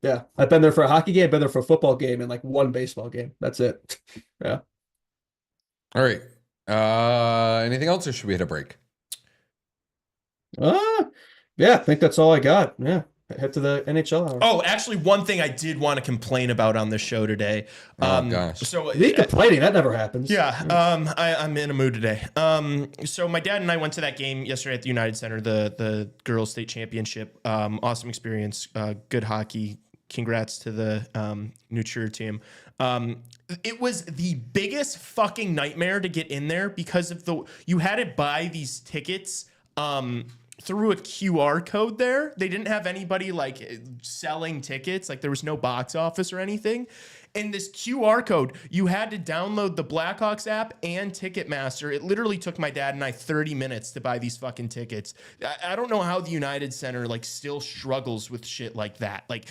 Yeah, I've been there for a hockey game, been there for a football game, and like one baseball game. That's it. Yeah. All right. Anything else, or should we hit a break? Yeah, I think that's all I got. Yeah. Head to the NHL hour. Oh, actually, one thing I did want to complain about on the show today. Oh gosh! So me complaining, that never happens. Yeah, I'm in a mood today. So my dad and I went to that game yesterday at the United Center, the girls' state championship. Awesome experience. Good hockey. Congrats to the new cheer team. It was the biggest fucking nightmare to get in there because of you had to buy these tickets. Through a QR code there. They didn't have anybody like selling tickets. Like there was no box office or anything. And this QR code, you had to download the Blackhawks app and Ticketmaster. It literally took my dad and I 30 minutes to buy these fucking tickets. I don't know how the United Center like still struggles with shit like that. Like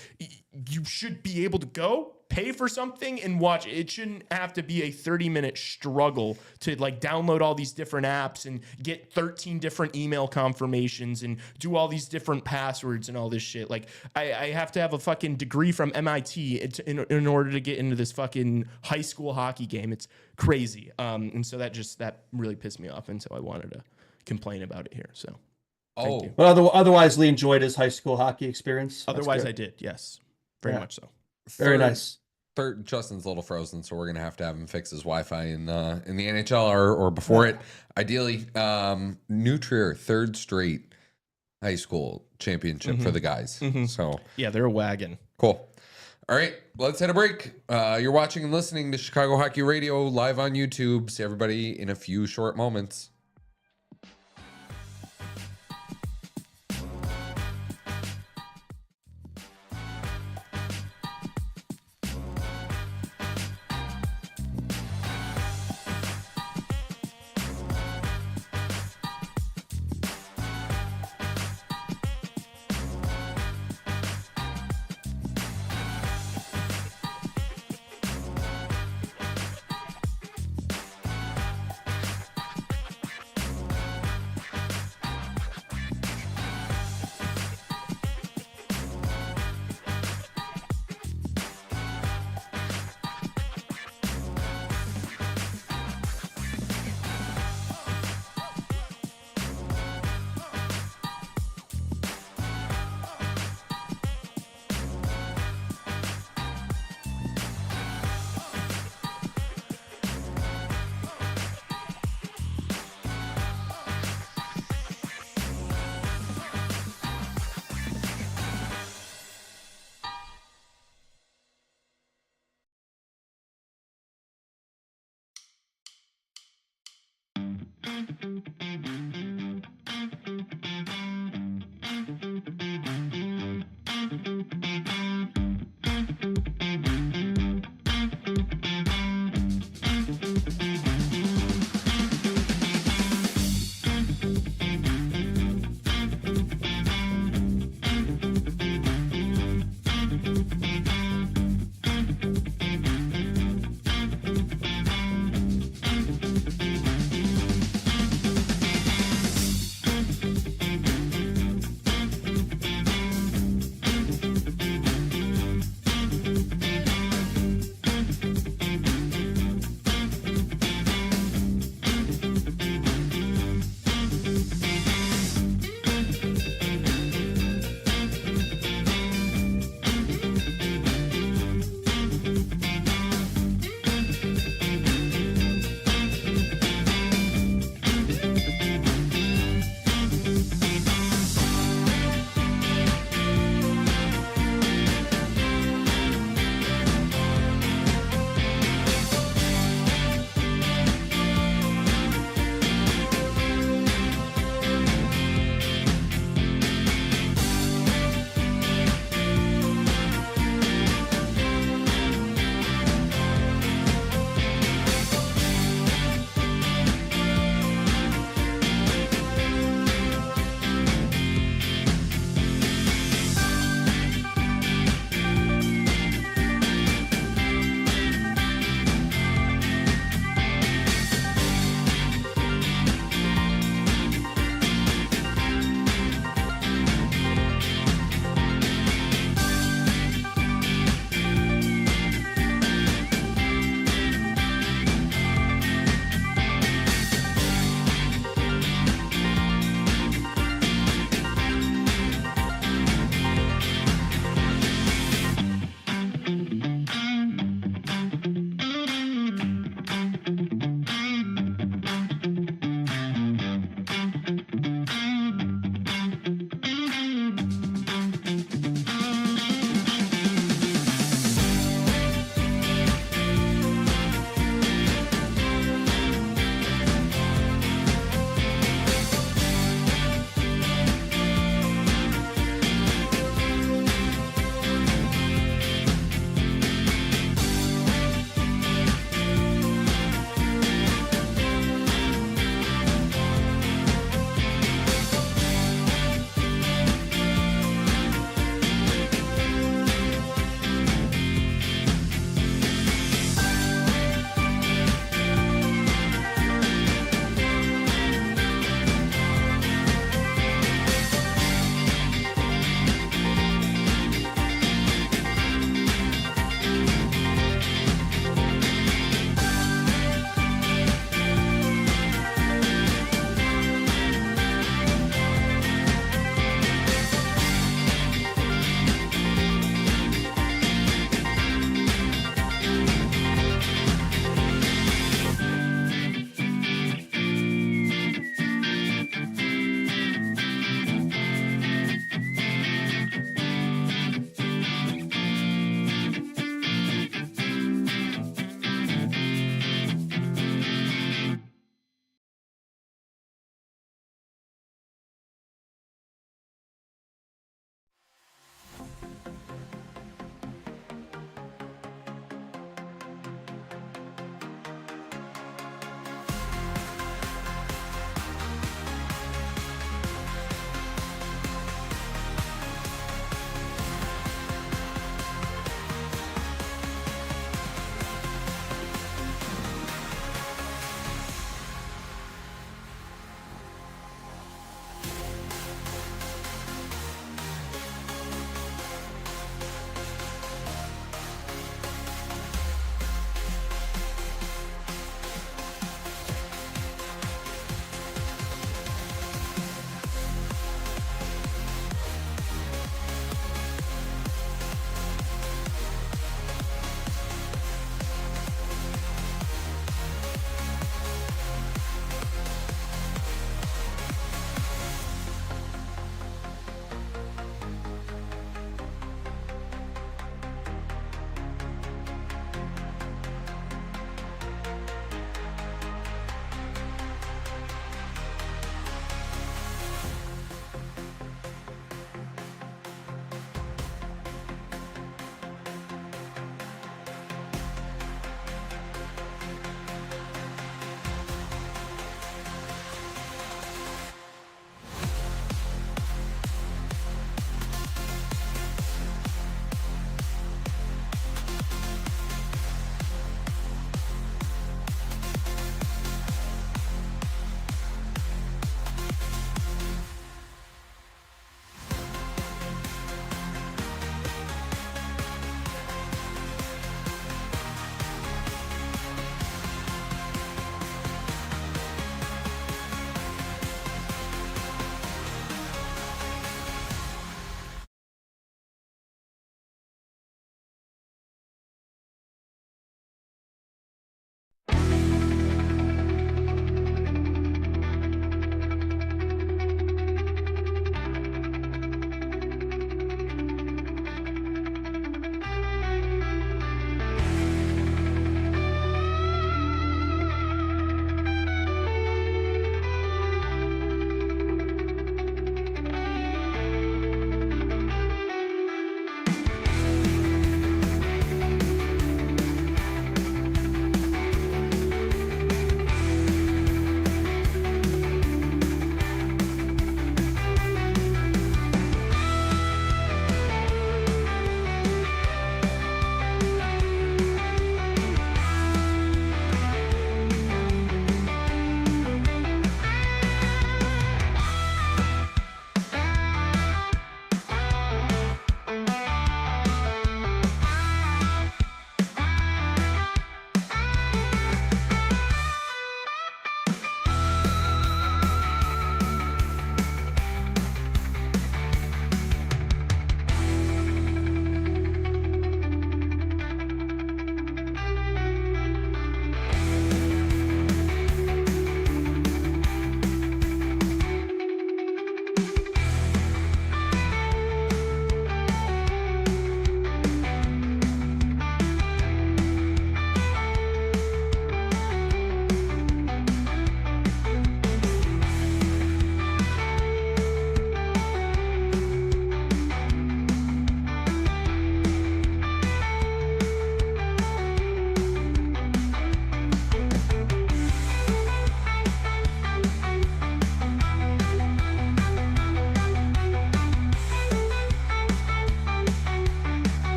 you should be able to go pay for something and watch it. It shouldn't have to be a 30-minute struggle to like download all these different apps and get 13 different email confirmations and do all these different passwords and all this shit. Like I have to have a fucking degree from MIT in order to get into this fucking high school hockey game. It's crazy. And so that really pissed me off. And so I wanted to complain about it here. So thank you. Well, otherwise Lee enjoyed his high school hockey experience. Otherwise I did. Yes. Very much so. Very nice. Justin's a little frozen, so we're gonna have to have him fix his Wi-Fi in the NHL or before it. Ideally, New Trier, 3rd straight high school championship for the guys. So yeah, they're a wagon. Cool. All right, let's hit a break. You're watching and listening to Chicago Hockey Radio live on YouTube. See everybody in a few short moments.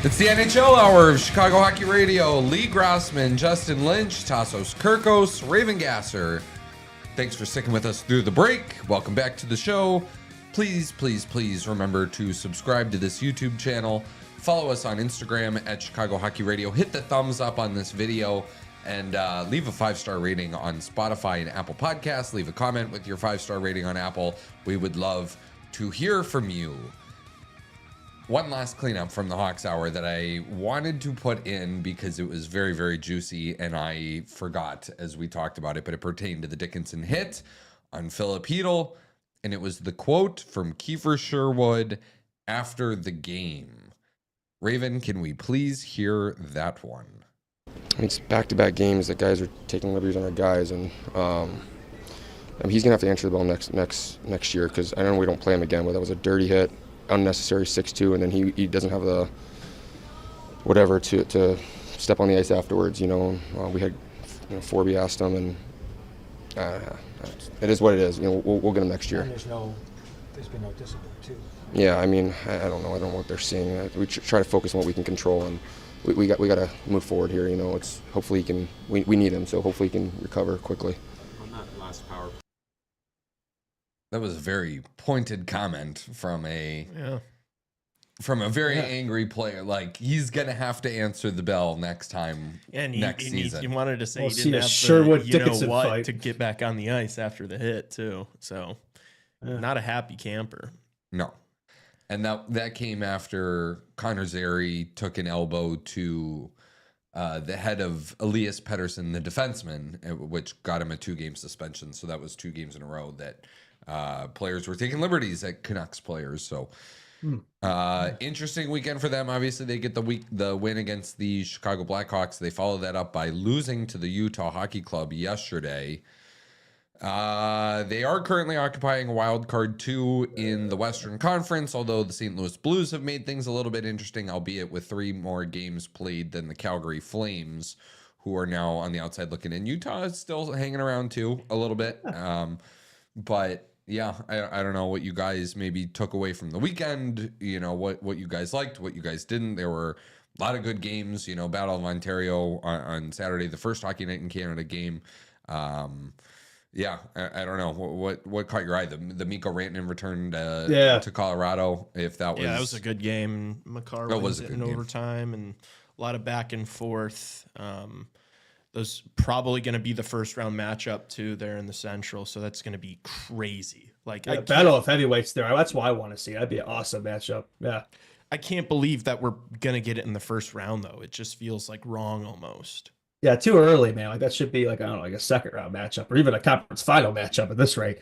It's the NHL Hour of Chicago Hockey Radio. Lee Grossman, Justin Lynch, Tassos Kirkos, Raven Gasser. Thanks for sticking with us through the break. Welcome back to the show. Please, please, please remember to subscribe to this YouTube channel. Follow us on Instagram at Chicago Hockey Radio. Hit the thumbs up on this video and leave a 5-star rating on Spotify and Apple Podcasts. Leave a comment with your 5-star rating on Apple. We would love to hear from you. One last cleanup from the Hawks Hour that I wanted to put in because it was very, very juicy and I forgot as we talked about it, but it pertained to the Dickinson hit on Philip Chytil, and it was the quote from Kiefer Sherwood after the game. Raven, can we please hear that one? It's back-to-back games that guys are taking liberties on our guys, and he's gonna have to answer the ball next year because I know we don't play him again, but that was a dirty hit. Unnecessary 6-2, and then he doesn't have the whatever to step on the ice afterwards. We had Forby asked him, and it is what it is. We'll get him next year. And there's been no discipline too. Yeah, I mean, I don't know. I don't know what they're seeing. We try to focus on what we can control, and we got to move forward here. It's hopefully he can. We need him, so hopefully he can recover quickly. On that last power. That was a very pointed comment from a very angry player. Like, he's gonna have to answer the bell next time, next season. He wanted to say We'll he see didn't a have Sherwood the Dickinson what fight. to get back on the ice after the hit too. So, not a happy camper. No. And that came after Connor Zary took an elbow to the head of Elias Pettersson, the defenseman, which got him a 2-game suspension. So that was 2 games in a row that players were taking liberties at Canucks players. So interesting weekend for them. Obviously, they get the win against the Chicago Blackhawks. They follow that up by losing to the Utah Hockey Club yesterday. They are currently occupying a wild card 2 in the Western Conference, although the St. Louis Blues have made things a little bit interesting, albeit with 3 more games played than the Calgary Flames, who are now on the outside looking in. Utah is still hanging around too a little bit. But yeah, I don't know what you guys maybe took away from the weekend, what you guys liked, what you guys didn't. There were a lot of good games, Battle of Ontario on Saturday, the first Hockey Night in Canada game. Yeah, I don't know what caught your eye. The Mikko Rantanen returned to Colorado. If that was that was a good game. Makar wins it in overtime and a lot of back and forth. Those probably going to be the first round matchup too there in the Central, so that's going to be crazy. Like battle of heavyweights there. That's what I want to see. That'd be an awesome matchup. Yeah, I can't believe that we're going to get it in the first round though. It just feels like wrong almost. Yeah, too early, man. Like that should be like, I don't know, like a second round matchup or even a conference final matchup at this rate.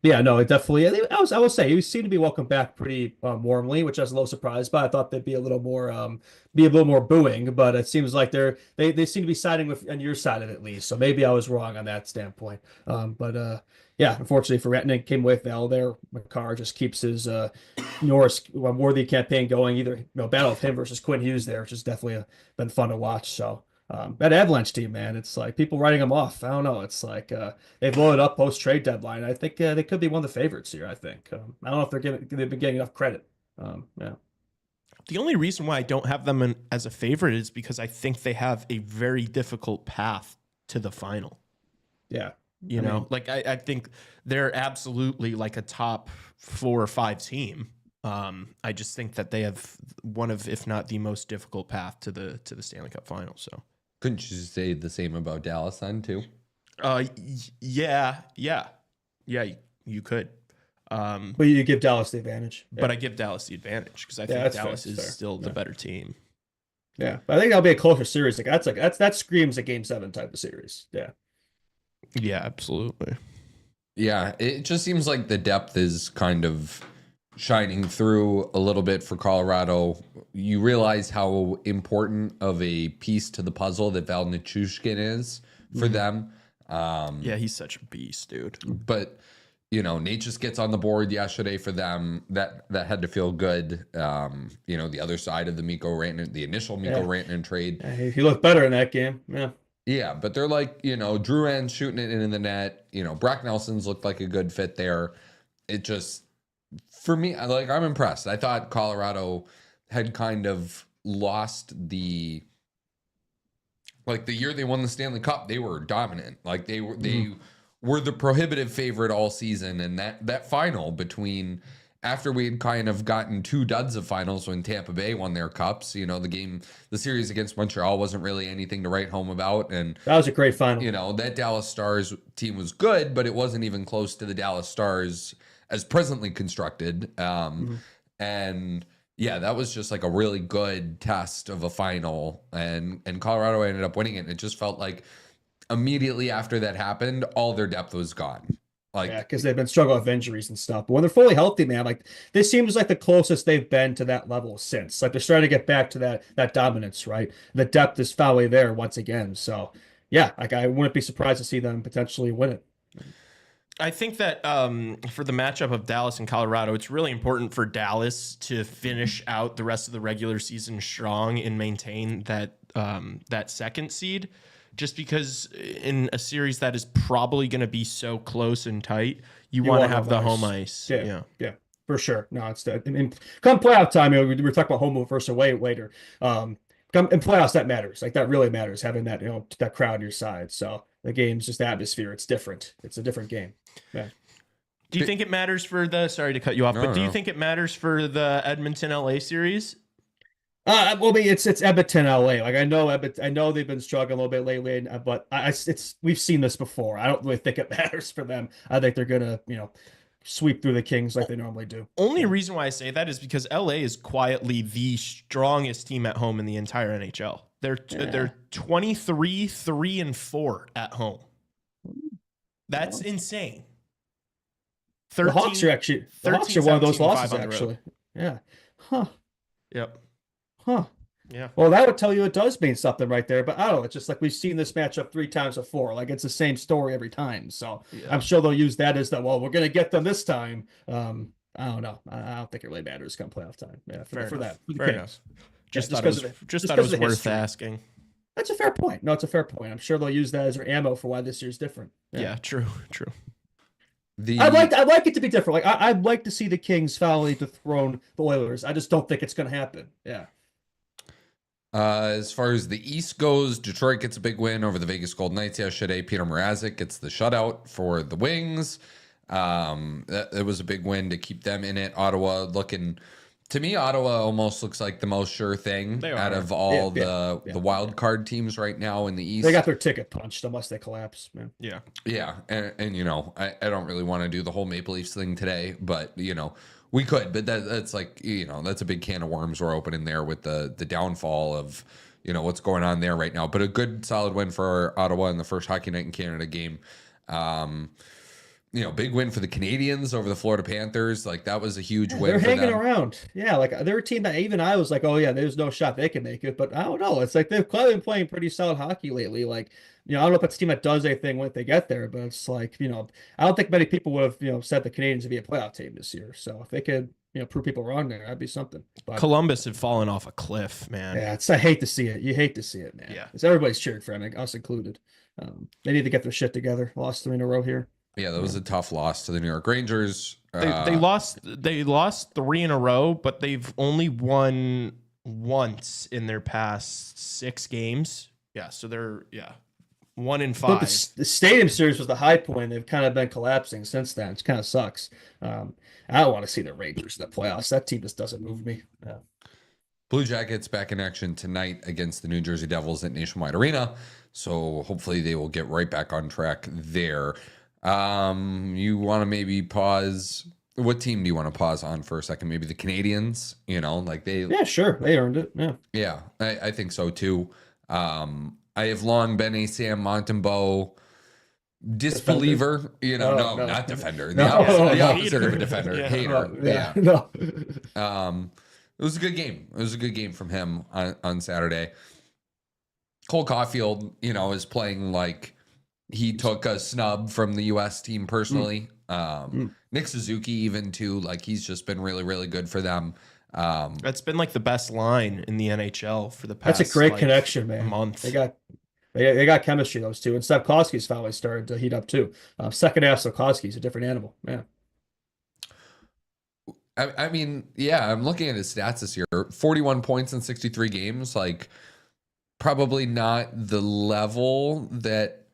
Yeah, no, it definitely. I will say, you seem to be welcomed back pretty warmly, which I was a little surprised by. I thought there'd be a little more booing, but it seems like they seem to be siding with on your side of it at least. So maybe I was wrong on that standpoint. But yeah, unfortunately for Rantanen, came away with Val there. Makar just keeps his Norris worthy campaign going. Either battle of him versus Quinn Hughes there, which has definitely been fun to watch. So. That Avalanche team, man, it's like people writing them off. I don't know. It's like they've loaded up post trade deadline. I think they could be one of the favorites here. I think. I don't know if they've been getting enough credit. Yeah. The only reason why I don't have them as a favorite is because I think they have a very difficult path to the final. Yeah. I think they're absolutely like a top 4 or 5 team. I just think that they have one of, if not the most difficult path to the Stanley Cup final. So. Couldn't you say the same about Dallas then too? Yeah, you could. But you give Dallas the advantage. But I give Dallas the advantage because I think Dallas is still the better team. Yeah, but I think that'll be a closer series. That screams a Game 7 type of series. Yeah. Yeah, absolutely. Yeah, it just seems like the depth is kind of shining through a little bit for Colorado. You realize how important of a piece to the puzzle that Val Nichushkin is for them. Yeah, he's such a beast, dude. But Nate just gets on the board yesterday for them. That had to feel good. The other side of the the initial Mikko Rantanen trade. He looked better in that game. Yeah. Yeah, but they're like, Drouin's shooting it in the net. Brock Nelson's looked like a good fit there. It just, for me, I'm impressed. I thought Colorado had kind of lost the year they won the Stanley Cup, they were dominant. Like they were the prohibitive favorite all season, and that final between after we had kind of gotten 2 duds of finals when Tampa Bay won their cups, the series against Montreal wasn't really anything to write home about, and that was a great final. That Dallas Stars team was good, but it wasn't even close to the Dallas Stars as presently constructed. And yeah, that was just like a really good test of a final, and Colorado ended up winning it. And it just felt like immediately after that happened, all their depth was gone. Like, yeah, because they've been struggling with injuries and stuff. But when they're fully healthy, man, like this seems like the closest they've been to that level since. Like they're starting to get back to that dominance, right? The depth is finally there once again. So yeah, like I wouldn't be surprised to see them potentially win it. I think that for the matchup of Dallas and Colorado, it's really important for Dallas to finish out the rest of the regular season strong and maintain that second seed. Just because in a series that is probably going to be so close and tight, you want to have the home ice. Yeah, for sure. No, it's I mean, come playoff time, we were talking about home versus away later. Come in playoffs, that matters. Like that really matters, having that that crowd on your side. So the game's just atmosphere. It's different. It's a different game. Yeah. Do you think it matters for sorry to cut you off, but do you think it matters for the Edmonton LA series? Well, I mean, it's Edmonton, LA. Like I know they've been struggling a little bit lately, but we've seen this before. I don't really think it matters for them. I think they're gonna, sweep through the Kings like they normally do. Only reason why I say that is because LA is quietly the strongest team at home in the entire NHL. They're 23-3-4 at home. That's insane. 13, the Hawks are one of those losses actually. Yeah. Huh. Yep. Huh. Yeah. Well, that would tell you it does mean something right there. But I don't know. It's just like we've seen this matchup 3 times before. Like it's the same story every time. So I'm sure they'll use that as that. Well, we're going to get them this time. I don't know. I don't think it really matters come playoff time. Yeah, for that. Fair enough. Just thought it was worth asking. That's a fair point. No, it's a fair point. I'm sure they'll use that as their ammo for why this year's different. Yeah, true. I'd like it to be different. Like I'd like to see the Kings finally dethrone the Oilers. I just don't think it's going to happen. Yeah. As far as the East goes, Detroit gets a big win over the Vegas Golden Knights yesterday. Peter Mrazek gets the shutout for the Wings. It was a big win to keep them in it. To me, Ottawa almost looks like the most sure thing out of all the wild card teams right now in the East. They got their ticket punched unless they collapse, man. Yeah. And I don't really want to do the whole Maple Leafs thing today, but we could, but that's like, that's a big can of worms we're opening there with the downfall of, what's going on there right now. But a good solid win for Ottawa in the first Hockey Night in Canada game. Big win for the Canadians over the Florida Panthers. Like that was a huge win. They're for hanging them. around. Yeah, like they're a team that even I was like, oh yeah, there's no shot they can make it. But I don't know. It's like they've clearly been playing pretty solid hockey lately. Like, I don't know if it's a team that does anything when they get there, but it's like, I don't think many people would have, said the Canadians would be a playoff team this year. So if they could, prove people wrong there, that'd be something. But Columbus had fallen off a cliff, man. Yeah, I hate to see it. You hate to see it, man. Yeah. It's everybody's cheering for them, us included. They need to get their shit together. Lost 3 in a row here. Yeah, that was a tough loss to the New York Rangers. They lost 3 in a row, but they've only won once in their past 6 games. Yeah, so they're 1-5. The stadium series was the high point. They've kind of been collapsing since then. It kind of sucks. I don't want to see the Rangers in the playoffs. That team just doesn't move me. Yeah. Blue Jackets back in action tonight against the New Jersey Devils at Nationwide Arena. So hopefully they will get right back on track there. You want to maybe pause? What team do you want to pause on for a second? Maybe the Canadians, Yeah, sure. They earned it. Yeah. Yeah, I think so too. I have long been a Sam Montembeau disbeliever. No, not defender. The opposite of a defender. Hater. No. It was a good game. It was a good game from him on Saturday. Cole Caulfield, is playing like he took a snub from the U.S. team personally. Nick Suzuki even too, like he's just been really, really good for them. That's been like the best line in the NHL for the past. That's a great connection, man. Month. They got chemistry, those two. And Stavkovsky's finally started to heat up too. Second half, Stavkovsky's a different animal, man. I mean, yeah, I'm looking at his stats this year. 41 points in 63 games. Like, probably not the level that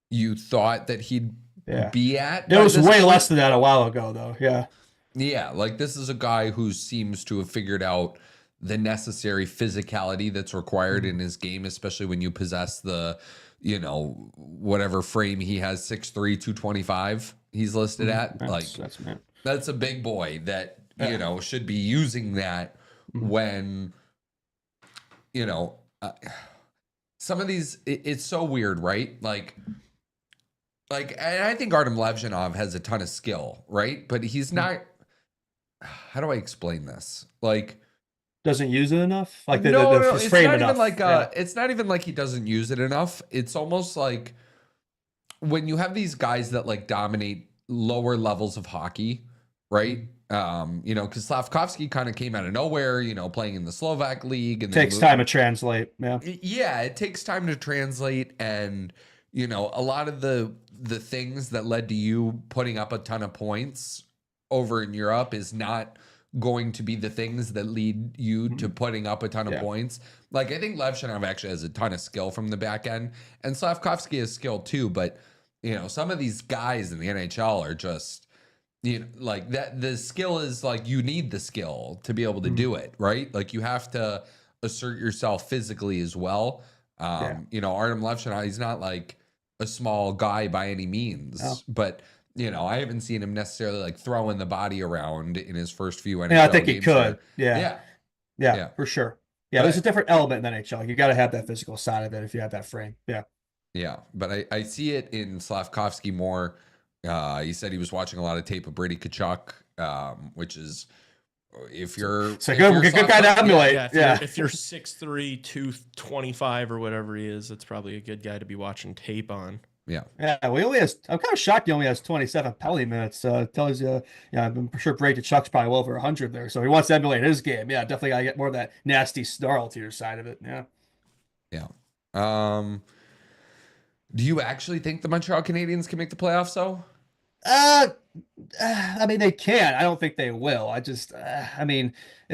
you thought that he'd Yeah. be at. It was way less than that a while ago, though. Yeah. Yeah, like this is a guy who seems to have figured out the necessary physicality that's required in his game, especially when you possess the, whatever frame he has, 6'3", 225 he's listed at. That's a big boy that, should be using that when, some of these, it's so weird, right? Like, and I think Artem Levshinov has a ton of skill, right? But he's not. How do I explain this? Like, doesn't use it enough. Like no, it's not even like it's not even like he doesn't use it enough. It's almost like when you have these guys that like dominate lower levels of hockey, right? Because Slavkovsky kind of came out of nowhere, playing in the Slovak league, and takes time to translate. Yeah, it takes time to translate, and a lot of the things that led to you putting up a ton of points over in Europe is not going to be the things that lead you to putting up a ton of points. Like, I think Levshinov actually has a ton of skill from the back end, and Slavkovsky has skill too, but some of these guys in the NHL are just like that. The skill is like, you need the skill to be able to do it, right? Like, you have to assert yourself physically as well. Artem Levshinov, he's not like a small guy by any means, but I haven't seen him necessarily like throwing the body around in his first few NHL games. I think he could. Yeah, for sure. Yeah, there's a different element in NHL. You got to have that physical side of it if you have that frame. Yeah, but I see it in Slavkovsky more. He said he was watching a lot of tape of Brady Tkachuk, which is if you're it's a good guy to emulate. If you're 6'3", 225 or whatever he is, it's probably a good guy to be watching tape on. Yeah. I'm kind of shocked he only has 27 penalty minutes. Tells you, I'm sure Brady Chuck's probably well over 100 there. So he wants to emulate his game. Yeah, definitely got to get more of that nasty snarl to your side of it. Yeah. Do you actually think the Montreal Canadiens can make the playoffs, though? I mean, they can. I don't think they will. It's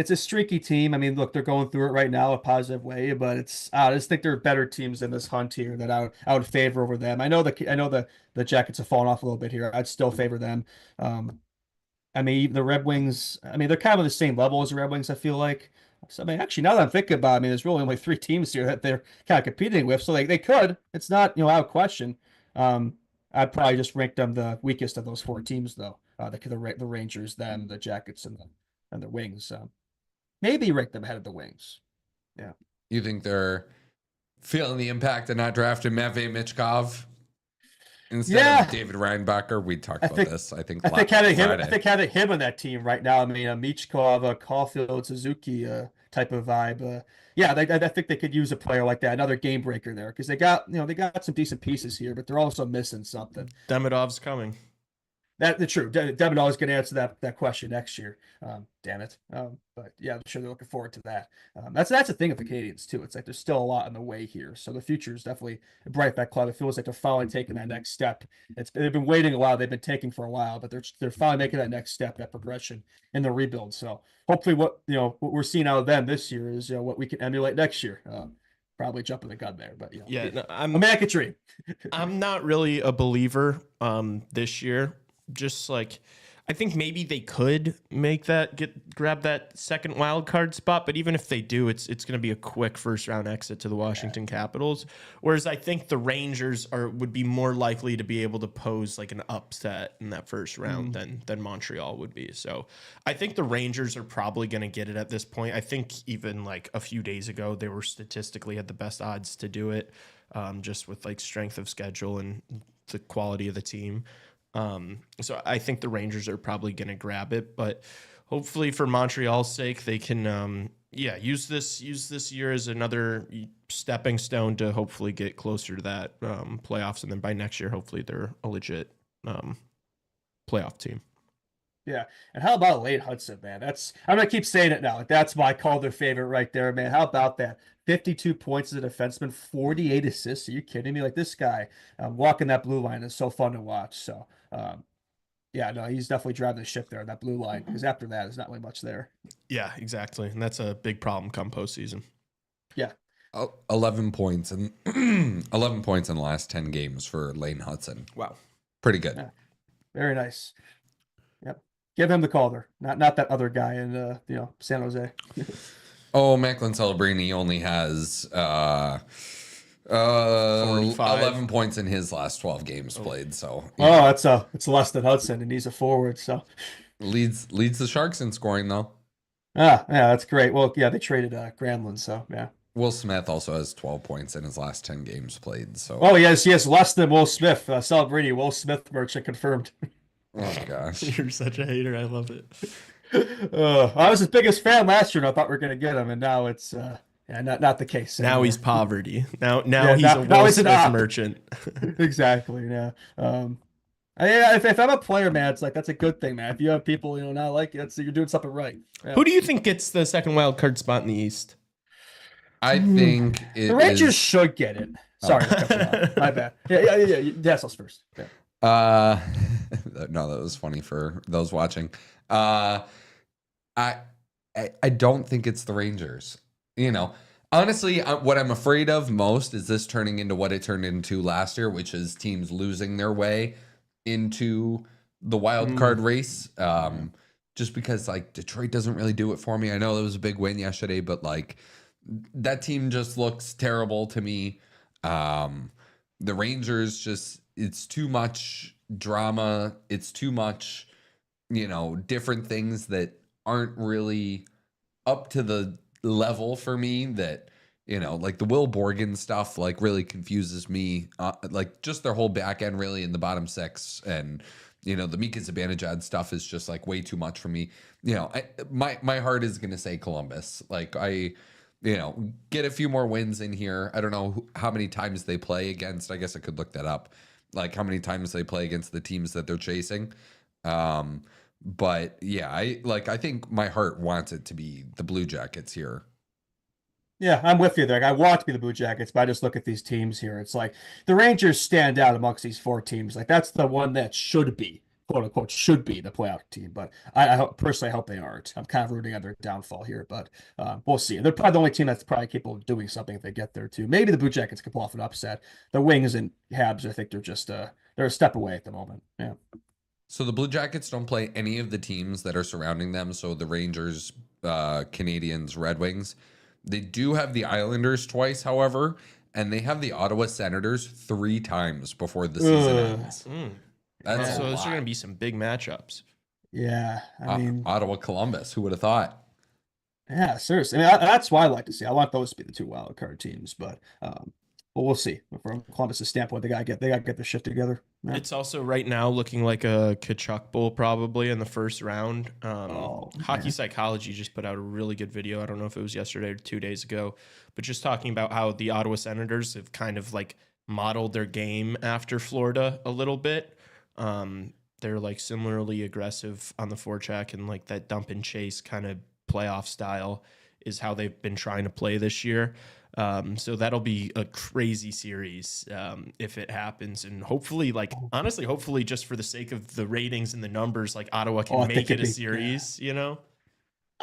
a streaky team. I mean, look, they're going through it right now a positive way, but I just think there are better teams in this hunt here that I would favor over them. I know the Jackets have fallen off a little bit here. I'd still favor them. The Red Wings, they're kind of on the same level as the Red Wings, I feel like. So, actually, now that I'm thinking about it, there's really only 3 teams here that they're kind of competing with. So they could. It's not, out of question. I'd probably just rank them the weakest of those 4 teams, though. The Rangers, them, the Jackets, and the Wings. Maybe rank them ahead of the Wings. Yeah. You think they're feeling the impact of not drafting Matvei Michkov instead of David Reinbacher? We talked about this. I think having him on that team right now. Michkov, Caulfield, Suzuki type of vibe. I think they could use a player like that, another game breaker there, because they got some decent pieces here, but they're also missing something. Demidov's coming. That's true. Demidov is going to answer that question next year. Damn it. But yeah, I'm sure they're looking forward to that. That's the thing with the Canadiens too. It's like there's still a lot in the way here, so the future is definitely bright for that club. It feels like they're finally taking that next step. They've been waiting a while. They've been taking for a while, but they're finally making that next step, that progression in the rebuild. So hopefully, what we're seeing out of them this year is what we can emulate next year. Probably jumping the gun there, but I could dream. I'm not really a believer this year. Just like, I think maybe they could grab that second wild card spot, but even if they do, it's going to be a quick first round exit to the Washington Capitals. Whereas I think the Rangers would be more likely to be able to pose like an upset in that first round than Montreal would be. So I think the Rangers are probably going to get it at this point. I think even like a few days ago, they were statistically had the best odds to do it, just with like strength of schedule and the quality of the team. So I think the Rangers are probably going to grab it, but hopefully for Montreal's sake, they can, use this year as another stepping stone to hopefully get closer to that playoffs, and then by next year, hopefully they're a legit playoff team. Yeah, and how about Lane Hudson, man? I'm gonna keep saying it now. Like, that's my Calder favorite right there, man. How about that? 52 points as a defenseman, 48 assists. Are you kidding me? Like, this guy walking that blue line is so fun to watch. So, yeah, no, he's definitely driving the ship there, that blue line, because after that, there's not really much there. Yeah, exactly. And that's a big problem come postseason. Yeah. 11 points and 11 points in the last 10 games for Lane Hudson. Wow. Pretty good. Yeah. Very nice. Yep. Give him the Calder, not that other guy in San Jose. Oh, Macklin Celebrini only has 11 points in his last 12 games played. So it's less than Hudson, and he's a forward, so leads the Sharks in scoring though. Yeah, that's great. Well, yeah, they traded Granlund, so yeah. Will Smith also has 12 points in his last 10 games played. So he has less than Will Smith. Celebrini, Will Smith merchant confirmed. Oh gosh, you're such a hater. I love it. I was his biggest fan last year, and I thought we were going to get him, and now it's not the case. Now he's poverty. Now he's a Will Smith merchant. Exactly. Yeah. If I'm a player, man, it's like that's a good thing, man. If you have people not like it, you're doing something right. Yeah. Who do you think gets the second wild card spot in the East? I think the Rangers should get it. Sorry, my bad. Yeah. Tassos first. Yeah. No, that was funny for those watching. I don't think it's the Rangers. Honestly, what I'm afraid of most is this turning into what it turned into last year, which is teams losing their way into the wild card race. Just because Detroit doesn't really do it for me. I know it was a big win yesterday, but that team just looks terrible to me. The Rangers it's too much drama. It's too much, different things that aren't really up to the level for me that, the Will Borgen stuff, really confuses me. Just their whole back end really in the bottom six. And, the Mika Zibanejad stuff is just way too much for me. My heart is going to say Columbus. Get a few more wins in here. I don't know how many times they play against. I guess I could look that up. How many times they play against the teams that they're chasing. But yeah, I think my heart wants it to be the Blue Jackets here. Yeah, I'm with you there. I want it to be the Blue Jackets, but I just look at these teams here. It's the Rangers stand out amongst these four teams. That's the one that should be, quote unquote, should be the playoff team. But I personally hope they aren't. I'm kind of rooting on their downfall here, but we'll see. They're probably the only team that's probably capable of doing something if they get there too. Maybe the Blue Jackets could pull off an upset. The Wings and Habs, I think they're just they're a step away at the moment. Yeah. So the Blue Jackets don't play any of the teams that are surrounding them. So the Rangers, Canadians, Red Wings. They do have the Islanders twice, however, and they have the Ottawa Senators 3 times before the season ends. That's so those are going to be some big matchups. Yeah, I mean Ottawa, Columbus. Who would have thought? Yeah, seriously. I mean, that's what I like to see. I want those to be the 2 wild card teams, but we'll see. From Columbus' standpoint, they gotta get their shit together. Yeah. It's also right now looking like a Kachuk Bowl probably in the first round. Hockey Psychology just put out a really good video. I don't know if it was yesterday or 2 days ago, but just talking about how the Ottawa Senators have kind of modeled their game after Florida a little bit. They're similarly aggressive on the forecheck, and that dump and chase kind of playoff style is how they've been trying to play this year. So that'll be a crazy series if it happens, and hopefully, honestly, hopefully, just for the sake of the ratings and the numbers, Ottawa can make it a series. Yeah.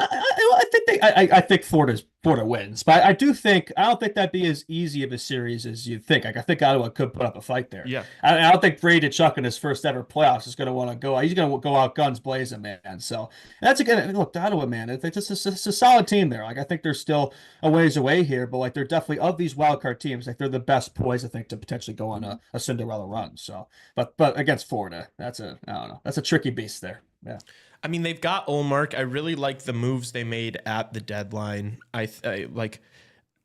I think Florida wins, but I don't think that'd be as easy of a series as you'd think. I think Ottawa could put up a fight there. Yeah, I don't think Brady Chuck in his first ever playoffs is going to want to go. He's going to go out guns blazing, man. So that's again, look, Ottawa, man. It's a solid team there. I think they're still a ways away here, but they're definitely of these wild card teams. They're the best poised, I think, to potentially go on a Cinderella run. So, but against Florida, I don't know. That's a tricky beast there. Yeah. I mean, they've got Olmark. I really like the moves they made at the deadline. I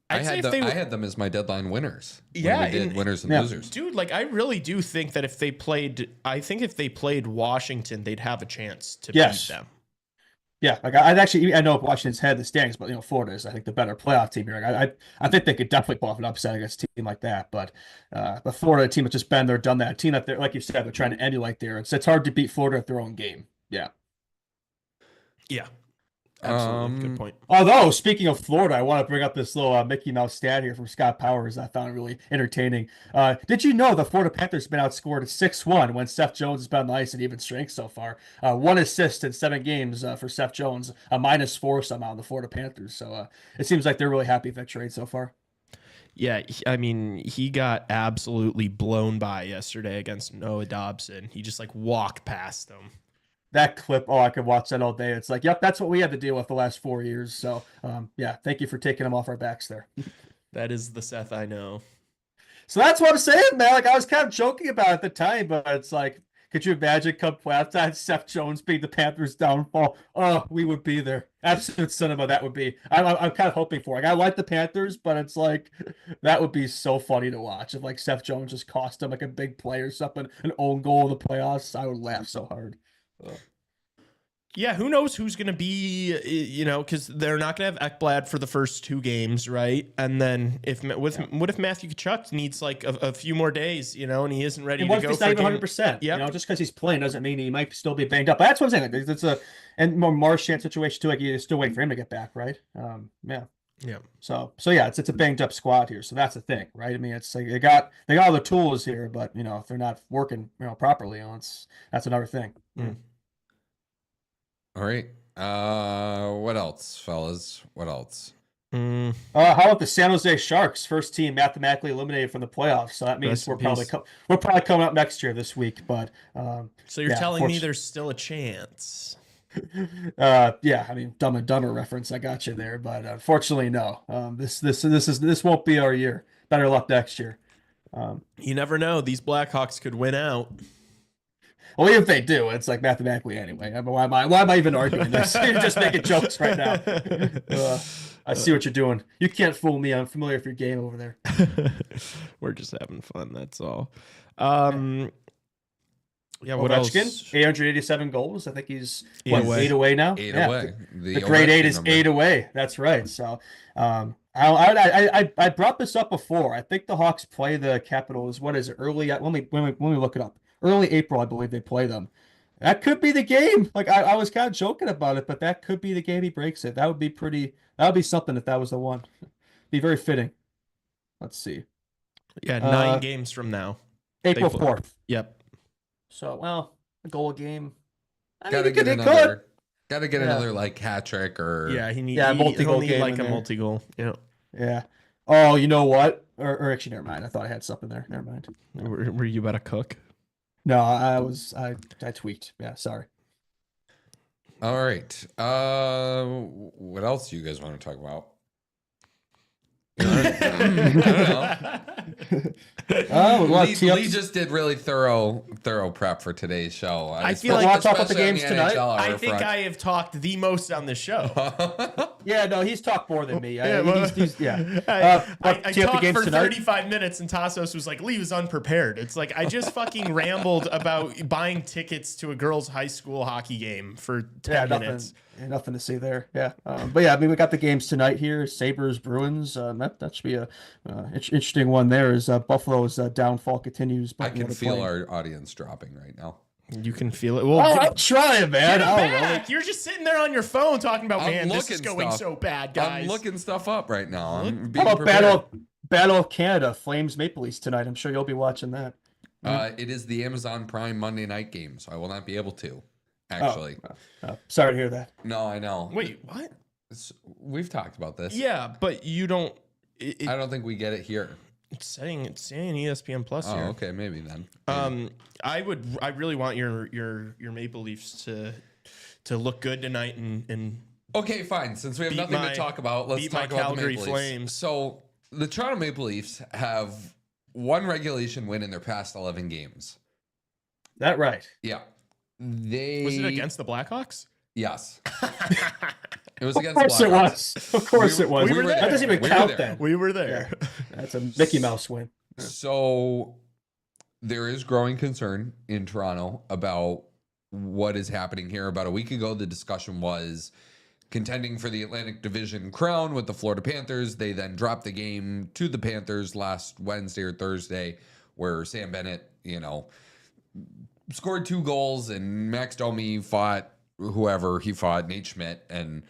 had them as my deadline winners. Yeah, winners and losers. Dude, I really do think that if they played Washington, they'd have a chance to beat them. Yeah, I know Washington's head of the standings, but Florida is, I think, the better playoff team here. I think they could definitely pull off an upset against a team like that. But Florida, a team that's just been there, done that. A team that they're, like you said, they're trying to emulate there. It's hard to beat Florida at their own game. Yeah. Yeah. Absolutely. Good point. Although, speaking of Florida, I want to bring up this little Mickey Mouse stat here from Scott Powers. I found it really entertaining. Did you know the Florida Panthers have been outscored 6-1 when Seth Jones has been on the ice at even strength so far? 1 assist in 7 games for Seth Jones, a -4 somehow in the Florida Panthers. So it seems like they're really happy victory rate so far. Yeah, I mean, he got absolutely blown by yesterday against Noah Dobson. He just like walked past him. That clip, I could watch that all day. It's like, yep, that's what we had to deal with the last 4 years. So, yeah, thank you for taking them off our backs there. That is the Seth I know. So that's what I'm saying, man. Like, I was kind of joking about it at the time, but it's like, could you imagine come playoff time, Seth Jones being the Panthers' downfall? Oh, we would be there. Absolute cinema that would be. I'm kind of hoping for. Like, I like the Panthers, but it's like, that would be so funny to watch. If, like, Seth Jones just cost them, like, a big play or something, an own goal in the playoffs, I would laugh so hard. Yeah, who knows who's going to be, because they're not going to have Ekblad for the first 2 games, right? And then what if Matthew Tkachuk needs like a few more days, and he isn't ready to go for he's not even 100%. Yeah, just because he's playing doesn't mean he might still be banged up. But that's what I'm saying. It's and more Marchand situation too. Like you're still waiting for him to get back, right? Yeah. Yeah. So yeah, it's a banged up squad here. So that's the thing, right? I mean, it's like they got all the tools here, but if they're not working, properly, that's another thing. Mm. All right. What else, fellas? What else? How about the San Jose Sharks, first team mathematically eliminated from the playoffs? So that means we're probably coming up next year this week. But so you're telling me there's still a chance? Yeah, I mean, Dumb and Dumber reference. I got you there, but unfortunately, no. This won't be our year. Better luck next year. You never know. These Blackhawks could win out. Well, if they do, it's like mathematically anyway. I mean, why am I even arguing this? You're just making jokes right now. I see what you're doing. You can't fool me. I'm familiar with your game over there. We're just having fun. That's all. Yeah, what Ovechkin, else? 887 goals. I think he's 8 away now. 8 Yeah. away. The grade 8 is 8 away. That's right. So I brought this up before. I think the Hawks play the Capitals. What is it? Early when we look it up. Early April, I believe they play them. That could be the game. Like I was kind of joking about it, but that could be the game he breaks it. That would be pretty. That would be something if that was the one. Be very fitting. Let's see. Yeah, 9 games from now. April 4th. Yep. So a goal a game. Gotta get another like hat trick or multi-goal game like in a there. multi-goal. Yeah. Yeah. Oh, you know what? Or actually, never mind. I thought I had something there. Never mind. Were you about to cook? No, I tweaked. Yeah, sorry. All right. What else do you guys want to talk about? I don't know. Lee just did really thorough prep for today's show. I feel like talk about the games tonight. I think I have talked the most on the show. Yeah, no, he's talked more than me. I talked for 35 minutes, and Tassos was like, "Lee was unprepared." It's like I just fucking rambled about buying tickets to a girls' high school hockey game for 10 minutes. Nothing to see there. Yeah, but yeah, I mean, we got the games tonight here: Sabres, Bruins. That should be a interesting one. There is Buffalo's downfall continues. I can feel our audience dropping right now. You can feel it. Well, I'm trying, man. Get back. You're just sitting there on your phone talking about, man, this is going so bad, guys. I'm looking stuff up right now. I'm being prepared. Battle of Canada, Flames Maple Leafs tonight. I'm sure you'll be watching that. It is the Amazon Prime Monday night game, so I will not be able to. Actually, sorry to hear that. No, I know. Wait, what? We've talked about this. Yeah, but you don't. I don't think we get it here. It's saying ESPN Plus here. Oh, okay, maybe then. I really want your Maple Leafs to look good tonight and okay, fine. Since we have nothing to talk about, let's talk about Calgary the Maple Flames. Leafs. So the Toronto Maple Leafs have one regulation win in their past 11 games. That right? Yeah. Was it against the Blackhawks? Yes. It was against the Blackhawks. Of course it was. We were there. That doesn't even count then. We were there. Yeah. That's a Mickey Mouse win. So there is growing concern in Toronto about what is happening here. About a week ago, the discussion was contending for the Atlantic Division crown with the Florida Panthers. They then dropped the game to the Panthers last Wednesday or Thursday, where Sam Bennett, scored 2 goals and Max Domi fought whoever he fought, Nate Schmidt, and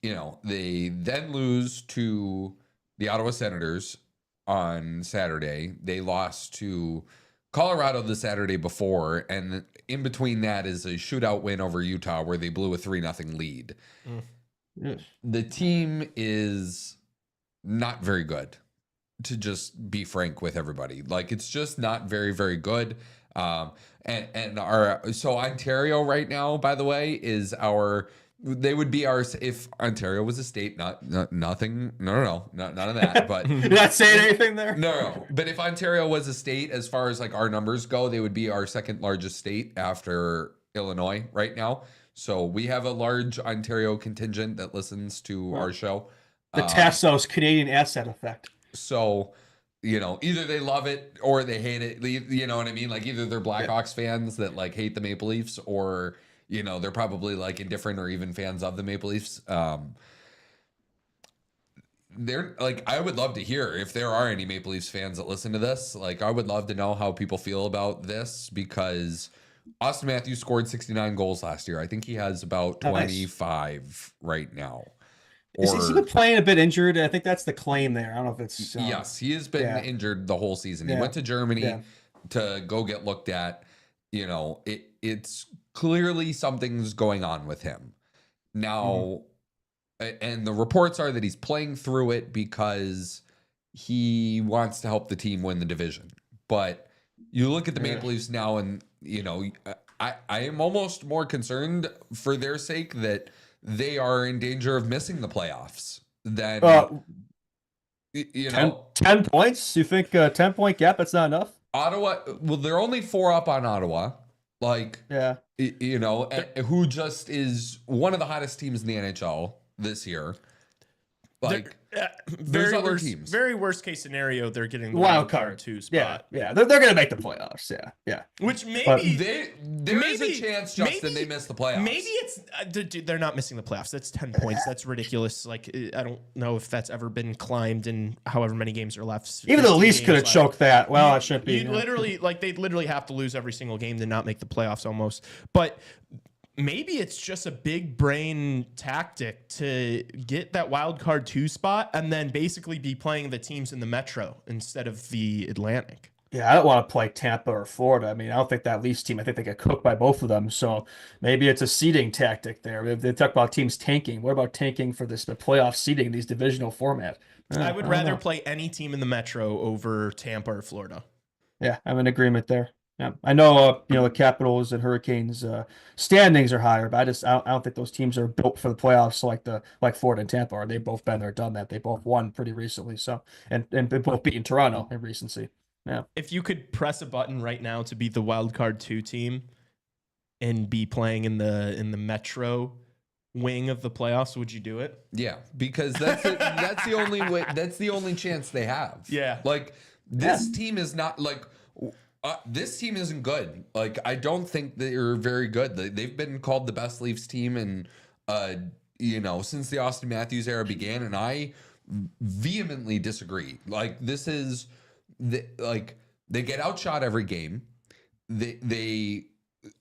They then lose to the Ottawa Senators on Saturday. They lost to Colorado the Saturday before, and in between that is a shootout win over Utah where they blew a 3-0 lead. The team is not very good, to just be frank with everybody. Like, it's just not very, very good. So Ontario right now, by the way, is they would be our, if Ontario was a state, nothing, none of that, but You're not saying anything there? no, but if Ontario was a state, as far as like our numbers go, they would be our second largest state after Illinois right now. So we have a large Ontario contingent that listens to our show. The Tassos Canadian asset effect. So, either they love it or they hate it. You know what I mean? Like, either they're Blackhawks fans that like hate the Maple Leafs, or they're probably like indifferent or even fans of the Maple Leafs. They're like, I would love to hear if there are any Maple Leafs fans that listen to this. Like, I would love to know how people feel about this, because Austin Matthews scored 69 goals last year. I think he has about 25 right now. Is he been playing a bit injured? I think that's the claim there. I don't know if it's... yes, he has been injured the whole season. He went to Germany to go get looked at. It's clearly something's going on with him. Now, and the reports are that he's playing through it because he wants to help the team win the division. But you look at the Maple Leafs now, and, I am almost more concerned for their sake that they are in danger of missing the playoffs than 10 points. You think 10-point gap? That's not enough. Ottawa. Well, they're only 4 up on Ottawa. Like, who just is one of the hottest teams in the NHL this year. Like, there's other teams. Very worst case scenario, they're getting the wild card 2 spot. Yeah. They're gonna make the playoffs. Yeah. Which maybe there is a chance, Justin, they miss the playoffs. Maybe it's they're not missing the playoffs. That's 10 points. That's ridiculous. Like, I don't know if that's ever been climbed in however many games are left. Even the Leafs could have choked that. Well, it shouldn't be. They'd literally have to lose every single game to not make the playoffs almost. But maybe it's just a big brain tactic to get that wild card 2 spot and then basically be playing the teams in the Metro instead of the Atlantic. Yeah, I don't want to play Tampa or Florida. I mean, I don't think that Leafs team, I think they get cooked by both of them. So maybe it's a seeding tactic there. They talk about teams tanking. What about tanking for the playoff seeding, these divisional format? I would rather play any team in the Metro over Tampa or Florida. Yeah, I'm in agreement there. Yeah, I know. The Capitals and Hurricanes standings are higher, but I don't think those teams are built for the playoffs like Florida and Tampa are. They've both been there, done that. They both won pretty recently. So and they both beaten Toronto in recency. Yeah. If you could press a button right now to be the wild card 2 team and be playing in the Metro wing of the playoffs, would you do it? Yeah, because that's the only way. That's the only chance they have. Yeah, like this team is not like. This team isn't good. Like, I don't think they're very good. They've been called the best Leafs team in, since the Austin Matthews era began, and I vehemently disagree. Like, this is they get outshot every game.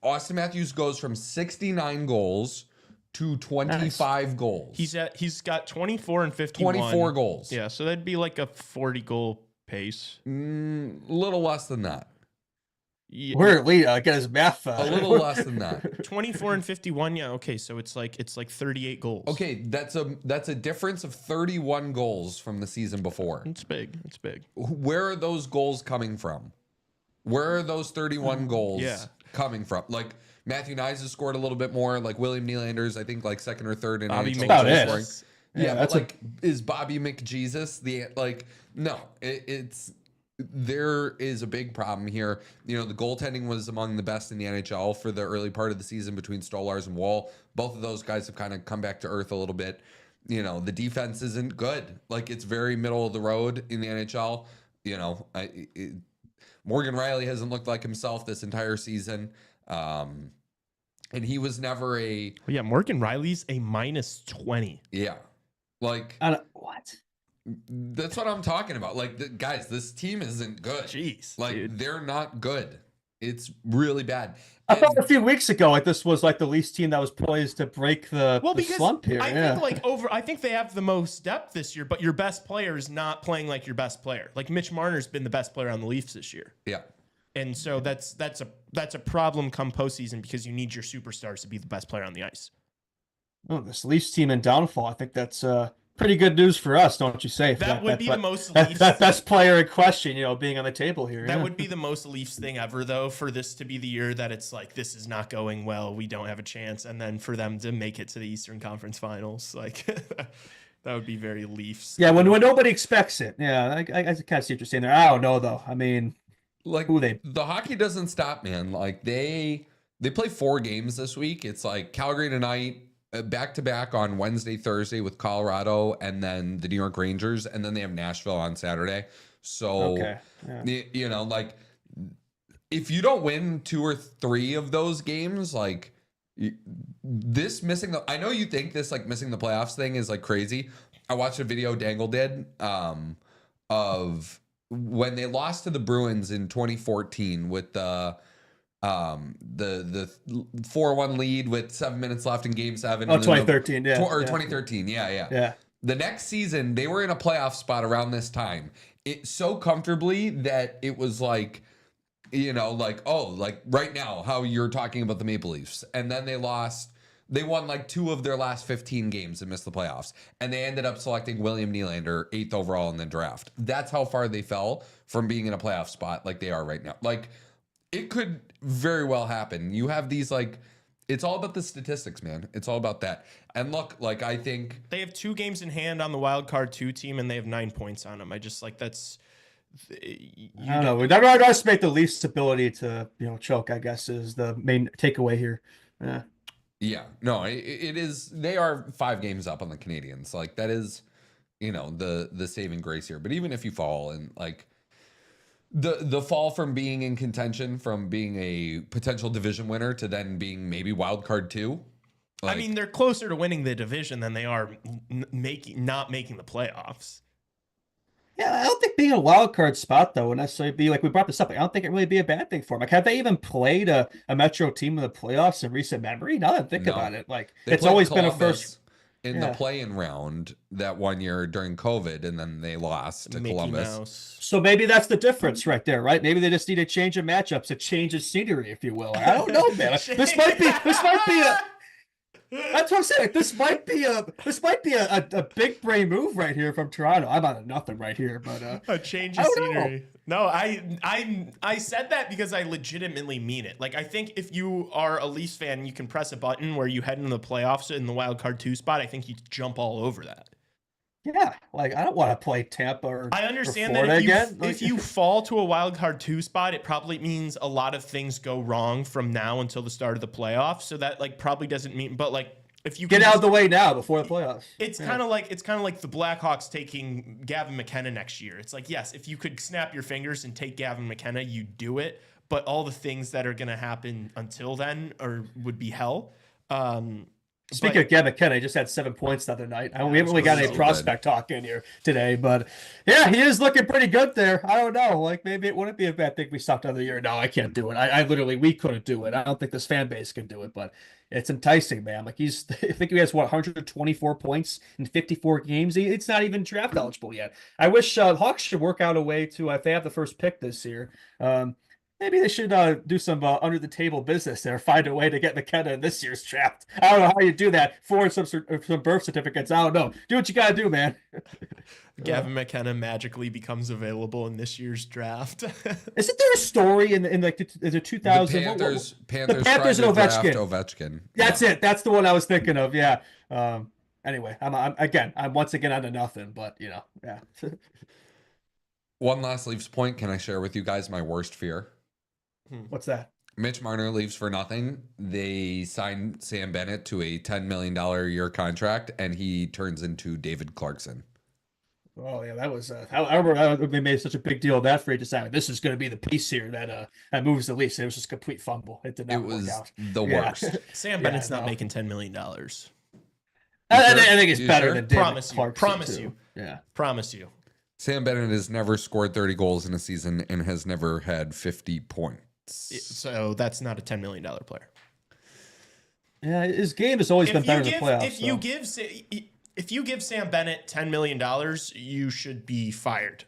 Austin Matthews goes from 69 goals to 25 goals. He's got 24 and 51. 24 goals. Yeah, so that'd be like a 40 goal pace. Little less than that. Yeah. We're get his math. A little less than that. 24 and 51. Yeah. Okay. So it's like 38 goals. Okay, that's a difference of 31 goals from the season before. It's big. It's big. Where are those goals coming from? Where are those 31 goals coming from? Like, Matthew Nyes has scored a little bit more. Like, William Nylander's, I think, like second or third in Bobby NHL scoring. Yeah, but like, is Bobby McJesus no? There is a big problem here. The goaltending was among the best in the NHL for the early part of the season between Stolarz and Wall. Both of those guys have kind of come back to earth a little bit. The defense isn't good. Like, it's very middle of the road in the NHL. Morgan Riley hasn't looked like himself this entire season. And he was never Morgan Riley's a -20. Yeah. Like, what? That's what I'm talking about. Like, guys, this team isn't good. Jeez, like, dude. They're not good. It's really bad. I thought a few weeks ago, like this was like the Leafs team that was poised to break the slump here. I think they have the most depth this year, but your best player is not playing like your best player. Like Mitch Marner's been the best player on the Leafs this year. Yeah. And so that's a problem come postseason because you need your superstars to be the best player on the ice. Oh, this Leafs team in downfall. I think that's pretty good news for us, don't you say? That would be the most that Leafs best player in question, being on the table here. That would be the most Leafs thing ever, though, for this to be the year that it's like, this is not going well, we don't have a chance, and then for them to make it to the Eastern Conference Finals, like that would be very Leafs. Yeah, when nobody expects it. Yeah, I kind of see what you're saying there. I don't know though. I mean, like the hockey doesn't stop, man. Like they play 4 games this week. It's like Calgary tonight, back to back on Wednesday, Thursday with Colorado, and then the New York Rangers, and then they have Nashville on Saturday. So, like if you don't win 2 or 3 of those games, like this missing I know you think this like missing the playoffs thing is like crazy. I watched a video Dangle did of when they lost to the Bruins in 2014 with the 4-1 lead with 7 minutes left in game 7. Oh, 2013, yeah. Or 2013, yeah. The next season, they were in a playoff spot around this time. It so comfortably that it was like, like right now, how you're talking about the Maple Leafs. And then they lost. They won like 2 of their last 15 games and missed the playoffs. And they ended up selecting William Nylander 8th overall in the draft. That's how far they fell from being in a playoff spot like they are right now. Like, it could very well happen. You have these it's all about the statistics, man. It's all about that. And look, like I think they have 2 games in hand on the wild card 2 team, and they have 9 points on them. I just that's. I don't know. We never underestimate the Leafs' ability to choke. I guess is the main takeaway here. Yeah. Yeah. No, it is. They are 5 games up on the Canadians. Like that is, the saving grace here. But even if you fall and like. The fall from being in contention, from being a potential division winner to then being maybe wild card 2. I mean, they're closer to winning the division than they are not making the playoffs. Yeah, I don't think being a wild card spot though would necessarily be like we brought this up. I don't think it really be a bad thing for them. Like, have they even played a Metro team in the playoffs in recent memory? Now that I think about it, like it's always Columbus been a first. In the play-in round that one year during COVID, and then they lost to Columbus. Mouse. So maybe that's the difference right there, right? Maybe they just need a change of matchups, a change of scenery, if you will. I don't know, man. This might be a. That's what I'm saying. Like, this might be a big brain move right here from Toronto. I'm out of nothing right here, but a change of scenery. No, I said that because I legitimately mean it. Like, I think if you are a Leafs fan, you can press a button where you head into the playoffs in the wild card 2 spot. I think you jump all over that. Yeah, like I don't want to play Tampa or I understand or that if you fall to a wild card 2 spot, it probably means a lot of things go wrong from now until the start of the playoffs. So that probably doesn't mean, but if you get out of the way now before the playoffs, it's kind of like the Blackhawks taking Gavin McKenna next year. It's like, yes, if you could snap your fingers and take Gavin McKenna, you do it. But all the things that are going to happen until then would be hell. Speaking of Gavin McKenna, he just had 7 points the other night. We haven't really got any prospect talk in here today, but yeah, he is looking pretty good there. I don't know. Like maybe it wouldn't be a bad thing if we stopped another year. No, I can't do it. We couldn't do it. I don't think this fan base can do it, but it's enticing, man. Like I think he has 124 points in 54 games. It's not even draft eligible yet. I wish Hawks should work out a way to, if they have the first pick this year, maybe they should do some under the table business there. Find a way to get McKenna in this year's draft. I don't know how you do that. Forward some birth certificates. I don't know. Do what you got to do, man. Gavin McKenna magically becomes available in this year's draft. Isn't there a story in the 2000? The Panthers and Ovechkin. That's it. That's the one I was thinking of. Yeah. Anyway, I'm once again on to nothing, but yeah. One last Leafs point. Can I share with you guys my worst fear? What's that? Mitch Marner leaves for nothing. They signed Sam Bennett to a $10 million a year contract, and he turns into David Clarkson. Oh yeah, that was. I remember they made such a big deal of that for deciding this is going to be the piece here that moves the Leafs. It was just a complete fumble. It did not work out. The worst. Sam Bennett's not making $10 million. I think it's better than David Clarkson. Promise you. Yeah. Promise you. Sam Bennett has never scored 30 goals in a season and has never had 50 points. So that's not a $10 million player. Yeah, his game has always been better in the playoffs. If you give Sam Bennett $10 million, you should be fired.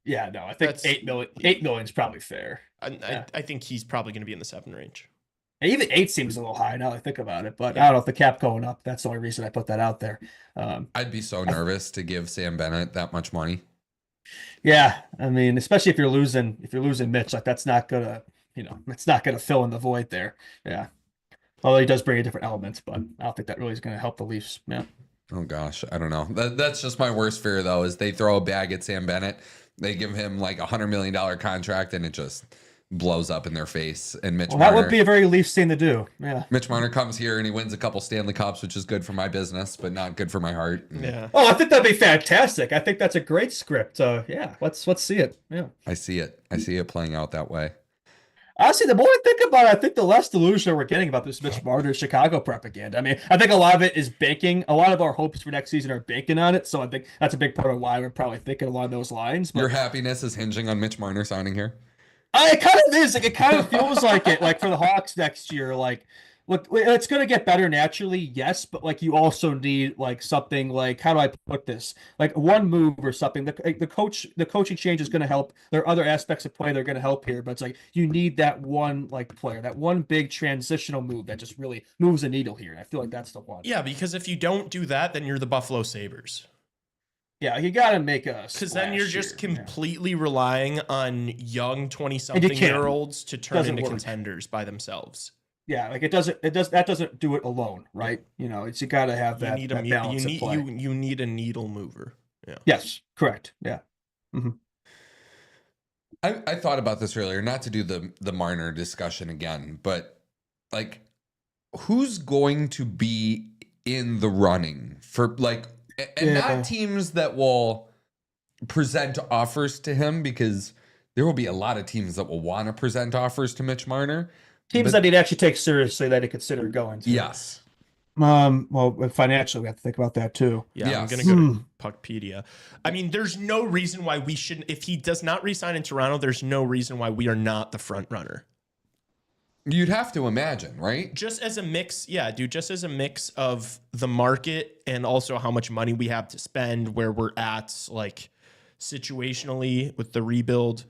Yeah, no, I think $8 million is probably fair. I think he's probably going to be in the 7 range. Even 8 seems a little high now that I think about it, but I don't know if the cap going up. That's the only reason I put that out there. I'd be so nervous to give Sam Bennett that much money. Yeah, I mean, especially if you're losing Mitch, like that's not gonna, it's not gonna fill in the void there. Yeah, although he does bring a different element, but I don't think that really is gonna help the Leafs. Yeah. Oh gosh, I don't know. That's just my worst fear though. Is they throw a bag at Sam Bennett, they give him like $100 million contract, and it just blows up in their face. And Mitch Marner, that would be a very Leafs thing to do. Yeah. Mitch Marner comes here and he wins a couple Stanley Cups, which is good for my business, but not good for my heart. Yeah. Oh, I think that'd be fantastic. I think that's a great script. Yeah, let's see it. Yeah. I see it playing out that way. Honestly, the more I think about it, I think the less delusional we're getting about this Mitch Marner Chicago propaganda. I mean, I think a lot of it is banking. A lot of our hopes for next season are banking on it. So I think that's a big part of why we're probably thinking a lot of those lines. But your happiness is hinging on Mitch Marner signing here? It kind of is. Like it kind of feels like it. Like for the Hawks next year, like look, it's going to get better naturally, yes, but like you also need like something like, how do I put this? Like one move or something. The coaching change is going to help. There are other aspects of play that are going to help here, but it's like you need that one like player, that one big transitional move that just really moves the needle here. And I feel like that's the one. Yeah, because if you don't do that, then you're the Buffalo Sabres. Yeah, you got to make a because then you're just completely relying on young 20-something-year-olds to turn into contenders by themselves. Yeah, like that doesn't do it alone, right? You got to have that balance of play. You need a needle mover. Yeah. Yes, correct. Yeah. Mm-hmm. I thought about this earlier, not to do the Marner discussion again, but like, who's going to be in the running for like, and not teams that will present offers to him, because there will be a lot of teams that will want to present offers to Mitch Marner. Teams that he'd actually take seriously, that he'd consider going to. Yes. Well, financially, we have to think about that too. Yeah, I'm going to go to Puckpedia. I mean, there's no reason why we shouldn't. If he does not resign in Toronto, there's no reason why we are not the front runner. You'd have to imagine, right? Just as a mix, yeah, dude, just as a mix of the market and also how much money we have to spend, where we're at, like, situationally with the rebuild.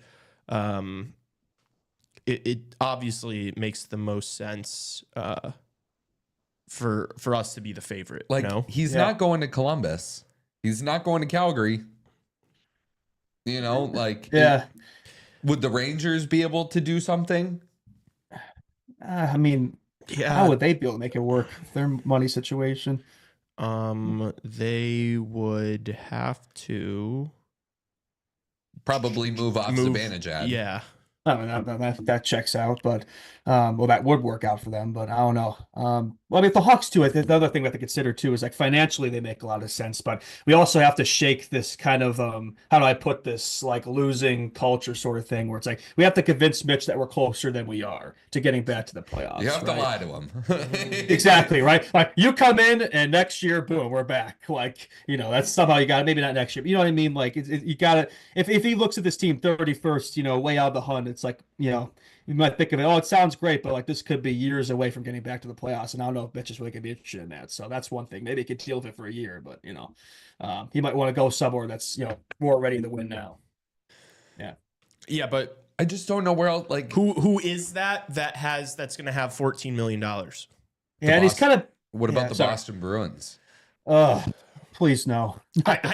It obviously makes the most sense for us to be the favorite. Like, he's not going to Columbus. He's not going to Calgary. Like, would the Rangers be able to do something? I mean, how would they be able to make it work? Their money situation. They would have to probably move off Zibanejad. Yeah. I mean, that checks out, but that would work out for them, but I don't know. Well, I mean, the Hawks too, I think the other thing we have to consider too is like financially they make a lot of sense, but we also have to shake this kind of how do I put this, like losing culture sort of thing, where it's like we have to convince Mitch that we're closer than we are to getting back to the playoffs. You have to lie to him. Exactly, right? Like you come in and next year, boom, we're back. Like, that's somehow you got to, maybe not next year, but you know what I mean? Like you got to, if he looks at this team 31st, way out of the hunt, it's like, you might think of it, it sounds great, but like this could be years away from getting back to the playoffs. And I don't know if Mitch is really going to be interested in that. So that's one thing. Maybe he could deal with it for a year, but he might want to go somewhere that's, more ready to win now. Yeah. Yeah. But I just don't know where else, like who is that's going to have $14 million. Yeah. And he's kind of, what about the Boston Bruins? Please no.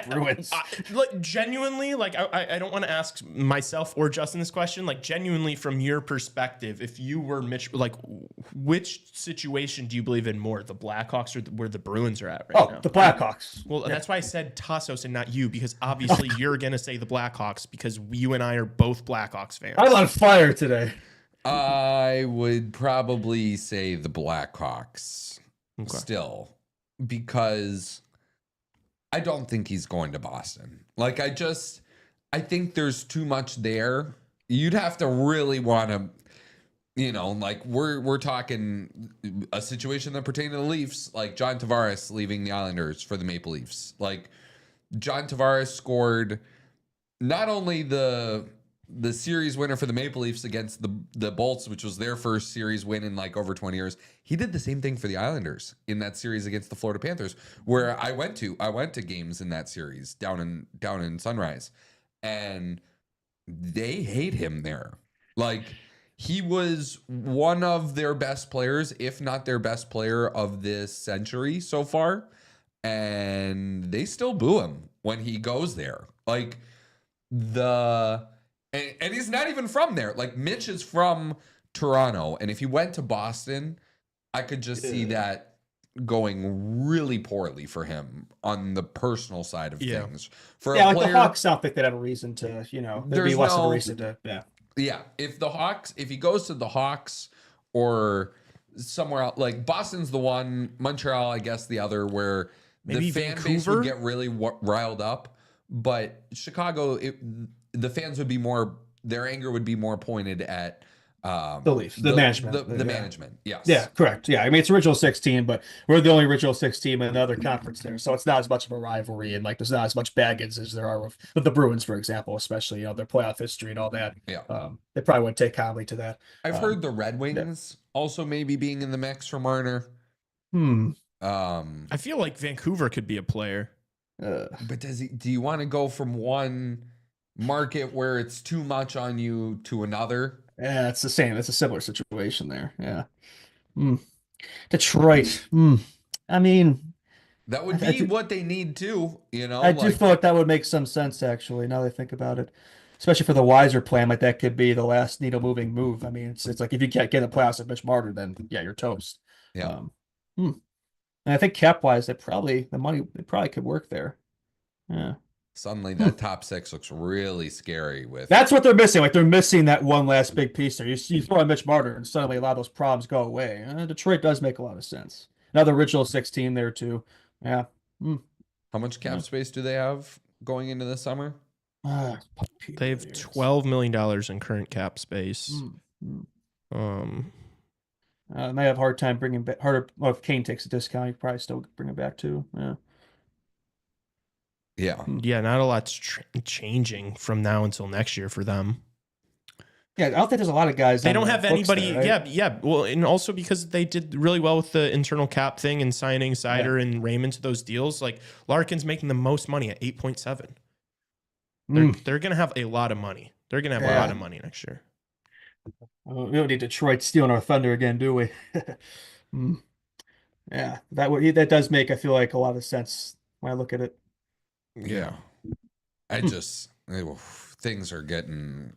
Bruins. Like genuinely, like I don't want to ask myself or Justin this question. Like genuinely, from your perspective, if you were Mitch, like which situation do you believe in more, the Blackhawks or where the Bruins are at right now? The Blackhawks. Well, that's why I said Tassos and not you, because obviously you're gonna say the Blackhawks because you and I are both Blackhawks fans. I'm on fire today. I would probably say the Blackhawks still, because I don't think he's going to Boston. Like, I think there's too much there. You'd have to really want to, like we're talking a situation that pertains to the Leafs, like John Tavares leaving the Islanders for the Maple Leafs. Like, John Tavares scored not only the the series winner for the Maple Leafs against the Bolts, which was their first series win in like over 20 years. He did the same thing for the Islanders in that series against the Florida Panthers, where I went to games in that series down in Sunrise, and they hate him there. Like, he was one of their best players, if not their best player of this century so far, and they still boo him when he goes there. Like, and he's not even from there. Like, Mitch is from Toronto, and if he went to Boston, I could just see that going really poorly for him on the personal side of things. For a like player, the Hawks, I don't think they'd have a reason to, there'd be less of a reason to, Yeah, if he goes to the Hawks or somewhere else, like Boston's the one, Montreal, I guess the other, where maybe the fan Vancouver base would get really riled up. But Chicago, the fans would be more, their anger would be more pointed at the Leafs, the management. The management, yes. Yeah, correct. Yeah, I mean, it's original 16, but we're the only original 6 team in another conference there. So it's not as much of a rivalry, and like there's not as much baggage as there are with the Bruins, for example, especially, their playoff history and all that. Yeah. They probably wouldn't take kindly to that. I've heard the Red Wings also maybe being in the mix for Marner. I feel like Vancouver could be a player. But do you want to go from one market where it's too much on you to another? Yeah, it's the same. It's a similar situation there. Yeah. Detroit. I mean, that would be what they need too. I do feel like that would make some sense, actually, now that I think about it. Especially for the wiser plan, like that could be the last needle moving move. I mean, it's like if you can't get a playoffs of Mitch Marner, then you're toast. Yeah. And I think cap wise, the money could work there. Yeah. Suddenly that top 6 looks really scary with. That's what they're missing. Like, they're missing that one last big piece there. You throw in Mitch Marner and suddenly a lot of those problems go away. Detroit does make a lot of sense. Another original 6 team there too. Yeah. How much cap space do they have going into the summer? They have $12 million in current cap space. They may have a hard time bringing back. Well, if Kane takes a discount, you could probably still bring it back too. Yeah, not a lot's changing from now until next year for them. Yeah, I don't think there's a lot of guys. They don't have anybody. There, right? Yeah. Well, and also because they did really well with the internal cap thing and signing Sider and Raymond to those deals. Like, Larkin's making the most money at 8.7. They're going to have a lot of money. They're going to have a lot of money next year. We don't need Detroit stealing our thunder again, do we? Yeah, that does make, I feel like, a lot of sense when I look at it. Yeah. Things are getting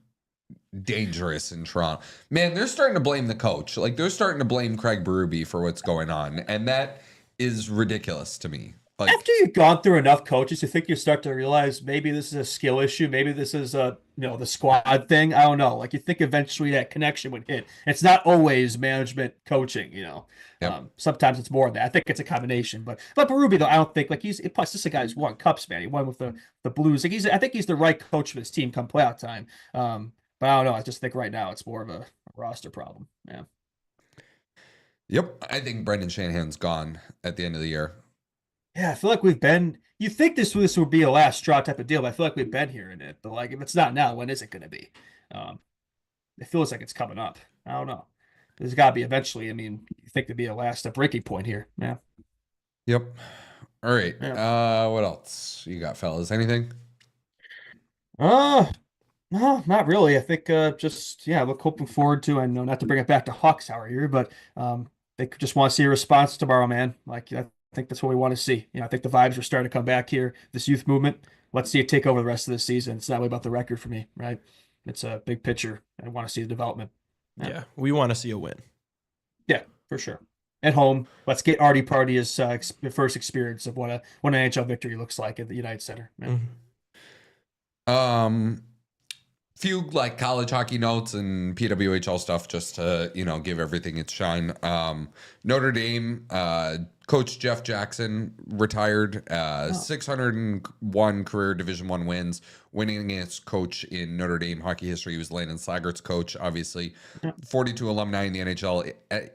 dangerous in Toronto. Man, they're starting to blame the coach. Like, they're starting to blame Craig Berube for what's going on. And that is ridiculous to me. Like, after you've gone through enough coaches, you think you start to realize maybe this is a skill issue. Maybe this is the squad thing. I don't know. Like, you think eventually that connection would hit. It's not always management coaching, Sometimes it's more than that. I think it's a combination. But Berube, though, I don't think plus this is a guy who's won cups, man. He won with the Blues. Like, I think he's the right coach for this team come playoff time. But I don't know. I just think right now it's more of a roster problem. Yeah. Yep. I think Brendan Shanahan's gone at the end of the year. Yeah, I feel like we've been. You think this would be a last straw type of deal, but I feel like we've been hearing it. But like, if it's not now, when is it going to be? It feels like it's coming up. I don't know. There's got to be eventually. I mean, you think there'd be a breaking point here? Yeah. Yep. All right. Yeah. What else you got, fellas? Anything? No, not really. I think looking forward to. I know not to bring it back to Hawks hour here, but they just want to see a response tomorrow, man. Like, I think that's what we want to see. I think the vibes are starting to come back here. This youth movement. Let's see it take over the rest of the season. It's not really about the record for me, right? It's a big picture. I want to see the development. Yeah, we want to see a win. Yeah, for sure. At home, let's get Artie Party his first experience of what an NHL victory looks like at the United Center. Mm-hmm. Few like college hockey notes and PWHL stuff just to give everything its shine. Notre Dame coach Jeff Jackson retired. 601 career Division I wins, winning against coach in Notre Dame hockey history. He was Landon Slaggert's coach, obviously. 42 alumni in the NHL,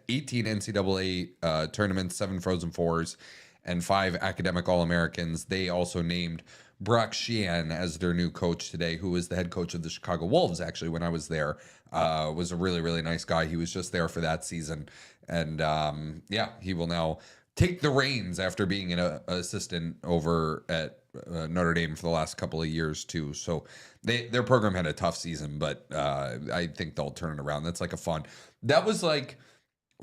18 NCAA tournaments, 7 Frozen Fours. and 5 academic All-Americans. They also named Brock Sheehan as their new coach today, who was the head coach of the Chicago Wolves, actually, when I was there. Was a really, really nice guy. He was just there for that season. And he will now take the reins after being an assistant over at Notre Dame for the last couple of years too. So their program had a tough season, but I think they'll turn it around. That's like that was like,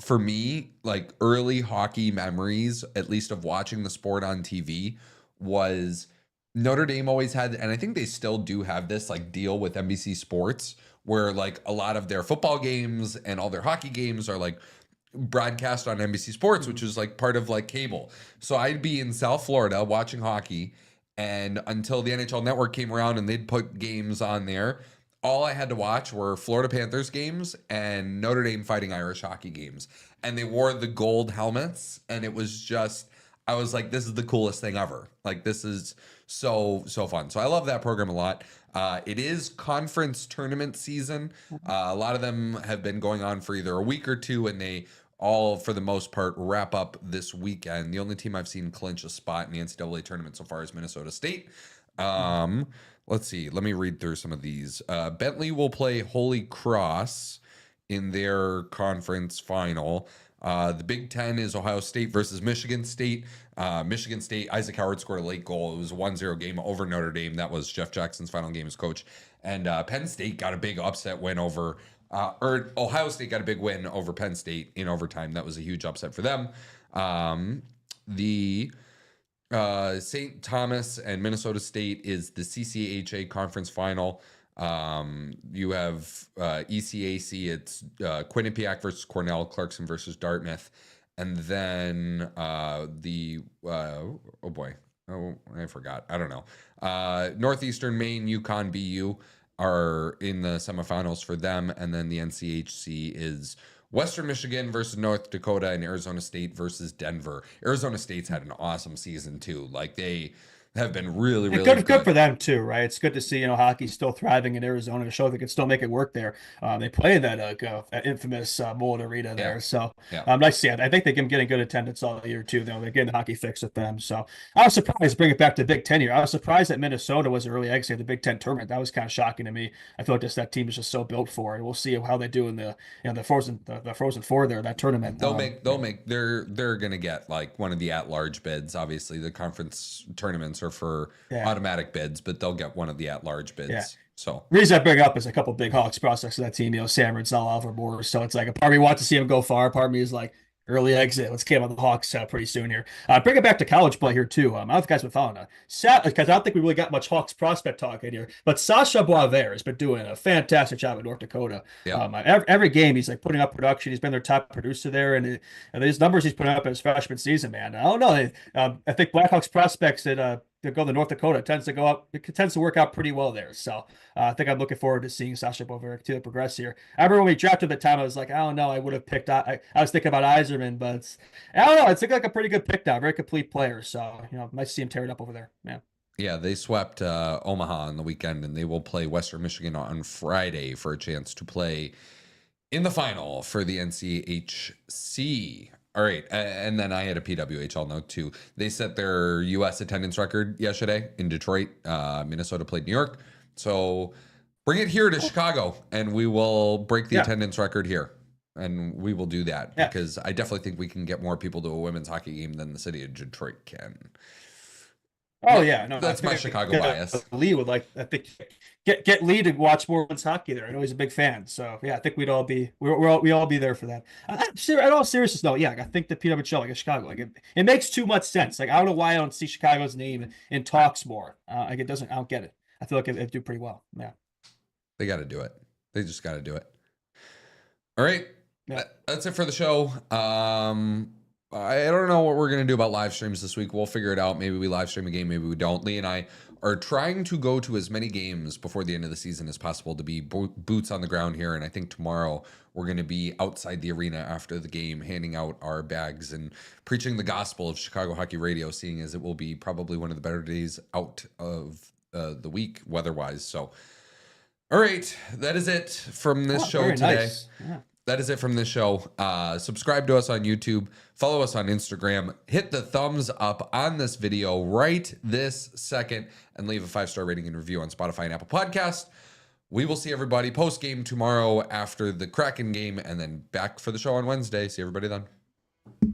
for me, like early hockey memories, at least of watching the sport on TV, was Notre Dame always had, and I think they still do have this like deal with NBC Sports, where like a lot of their football games and all their hockey games are like broadcast on NBC Sports, which is like part of like cable. So I'd be in South Florida watching hockey, and until the NHL Network came around and they'd put games on there, all I had to watch were Florida Panthers games and Notre Dame Fighting Irish hockey games. And they wore the gold helmets, and it was just, I was like, this is the coolest thing ever. Like, this is so fun. So I love that program a lot. It is conference tournament season. A lot of them have been going on for either a week or two, and they all, for the most part, wrap up this weekend. The only team I've seen clinch a spot in the NCAA tournament so far is Minnesota State. Let's see. Let me read through some of these. Bentley will play Holy Cross in their conference final. The Big Ten is Ohio State versus Michigan State. Michigan State, Isaac Howard scored a late goal. It was a 1-0 game over Notre Dame. That was Jeff Jackson's final game as coach. And Penn State got a big upset win over, or Ohio State got a big win over Penn State in overtime. That was a huge upset for them. The St. Thomas and Minnesota State is the CCHA conference final. You have ECAC, it's Quinnipiac versus Cornell, Clarkson versus Dartmouth. And then I forgot. I don't know. Northeastern Maine, UConn, BU are in the semifinals for them. And then the NCHC is Western Michigan versus North Dakota and Arizona State versus Denver. Arizona State's had an awesome season too. Like, they have been really, really good for them too, right? It's good to see, hockey still thriving in Arizona, to show they can still make it work there. They play that infamous Mullet Arena there, so nice to see. I think they've been getting good attendance all year too, though. They're getting the hockey fix with them. So I was surprised. Bring it back to Big Ten here. I was surprised that Minnesota was an early exit of the Big Ten tournament. That was kind of shocking to me. I feel like that team is just so built for it. We'll see how they do in the Frozen Four there, that tournament. They're gonna get like one of the at-large bids. Obviously, the conference tournaments are for automatic bids, but they'll get one of the at-large bids. Yeah. So the reason I bring up is a couple big Hawks prospects of that team, Sam Rinzel, Alvar Morris. So it's like a part of me wants to see him go far. Part of me is like, early exit. Let's get on the Hawks pretty soon here. Bring it back to college play here too. I don't know if you guys have been following because I don't think we really got much Hawks prospect talk in here. But Sasha Boisvert has been doing a fantastic job in North Dakota. Yeah. Every game he's like putting up production. He's been their top producer there, and these numbers he's putting up in his freshman season, man. I don't know. I think Blackhawks prospects that go to North Dakota tends to work out pretty well there. So I think I'm looking forward to seeing Sasha Boisvert to progress here. I remember when we drafted at the time, I was like, I don't know, I would have picked. I was thinking about Iserman, but I don't know. It's like a pretty good pick now, very complete player. So nice to see him tear it up over there. Yeah, they swept Omaha on the weekend, and they will play Western Michigan on Friday for a chance to play in the final for the NCHC. All right, and then I had a PWHL note too. They set their U.S. attendance record yesterday in Detroit. Minnesota played New York. So bring it here to Chicago, and we will break the attendance record here. And we will do that because I definitely think we can get more people to a women's hockey game than the city of Detroit can. Oh yeah, no, that's my Chicago bias. Lee would like, I think, get Lee to watch more women's hockey there. I know he's a big fan, so yeah, I think we'd all be we all be there for that. In all seriousness, though, I think the PWHL, like in Chicago, like it makes too much sense. Like I don't know why I don't see Chicago's name in talks more. Like it doesn't. I don't get it. I feel like it do pretty well. Yeah, they got to do it. They just got to do it. All right, that's it for the show. I don't know what we're going to do about live streams this week. We'll figure it out. Maybe we live stream a game. Maybe we don't. Lee and I are trying to go to as many games before the end of the season as possible to be boots on the ground here. And I think tomorrow we're going to be outside the arena after the game, handing out our bags and preaching the gospel of Chicago Hockey Radio, seeing as it will be probably one of the better days out of the week weather-wise. So, all right, that is it from this show today. Nice. Yeah. that is it from this show. Subscribe to us on YouTube. Follow us on Instagram. Hit the thumbs up on this video right this second and leave a 5-star rating and review on Spotify and Apple Podcast. We will see everybody post-game tomorrow after the Kraken game and then back for the show on Wednesday. See everybody then.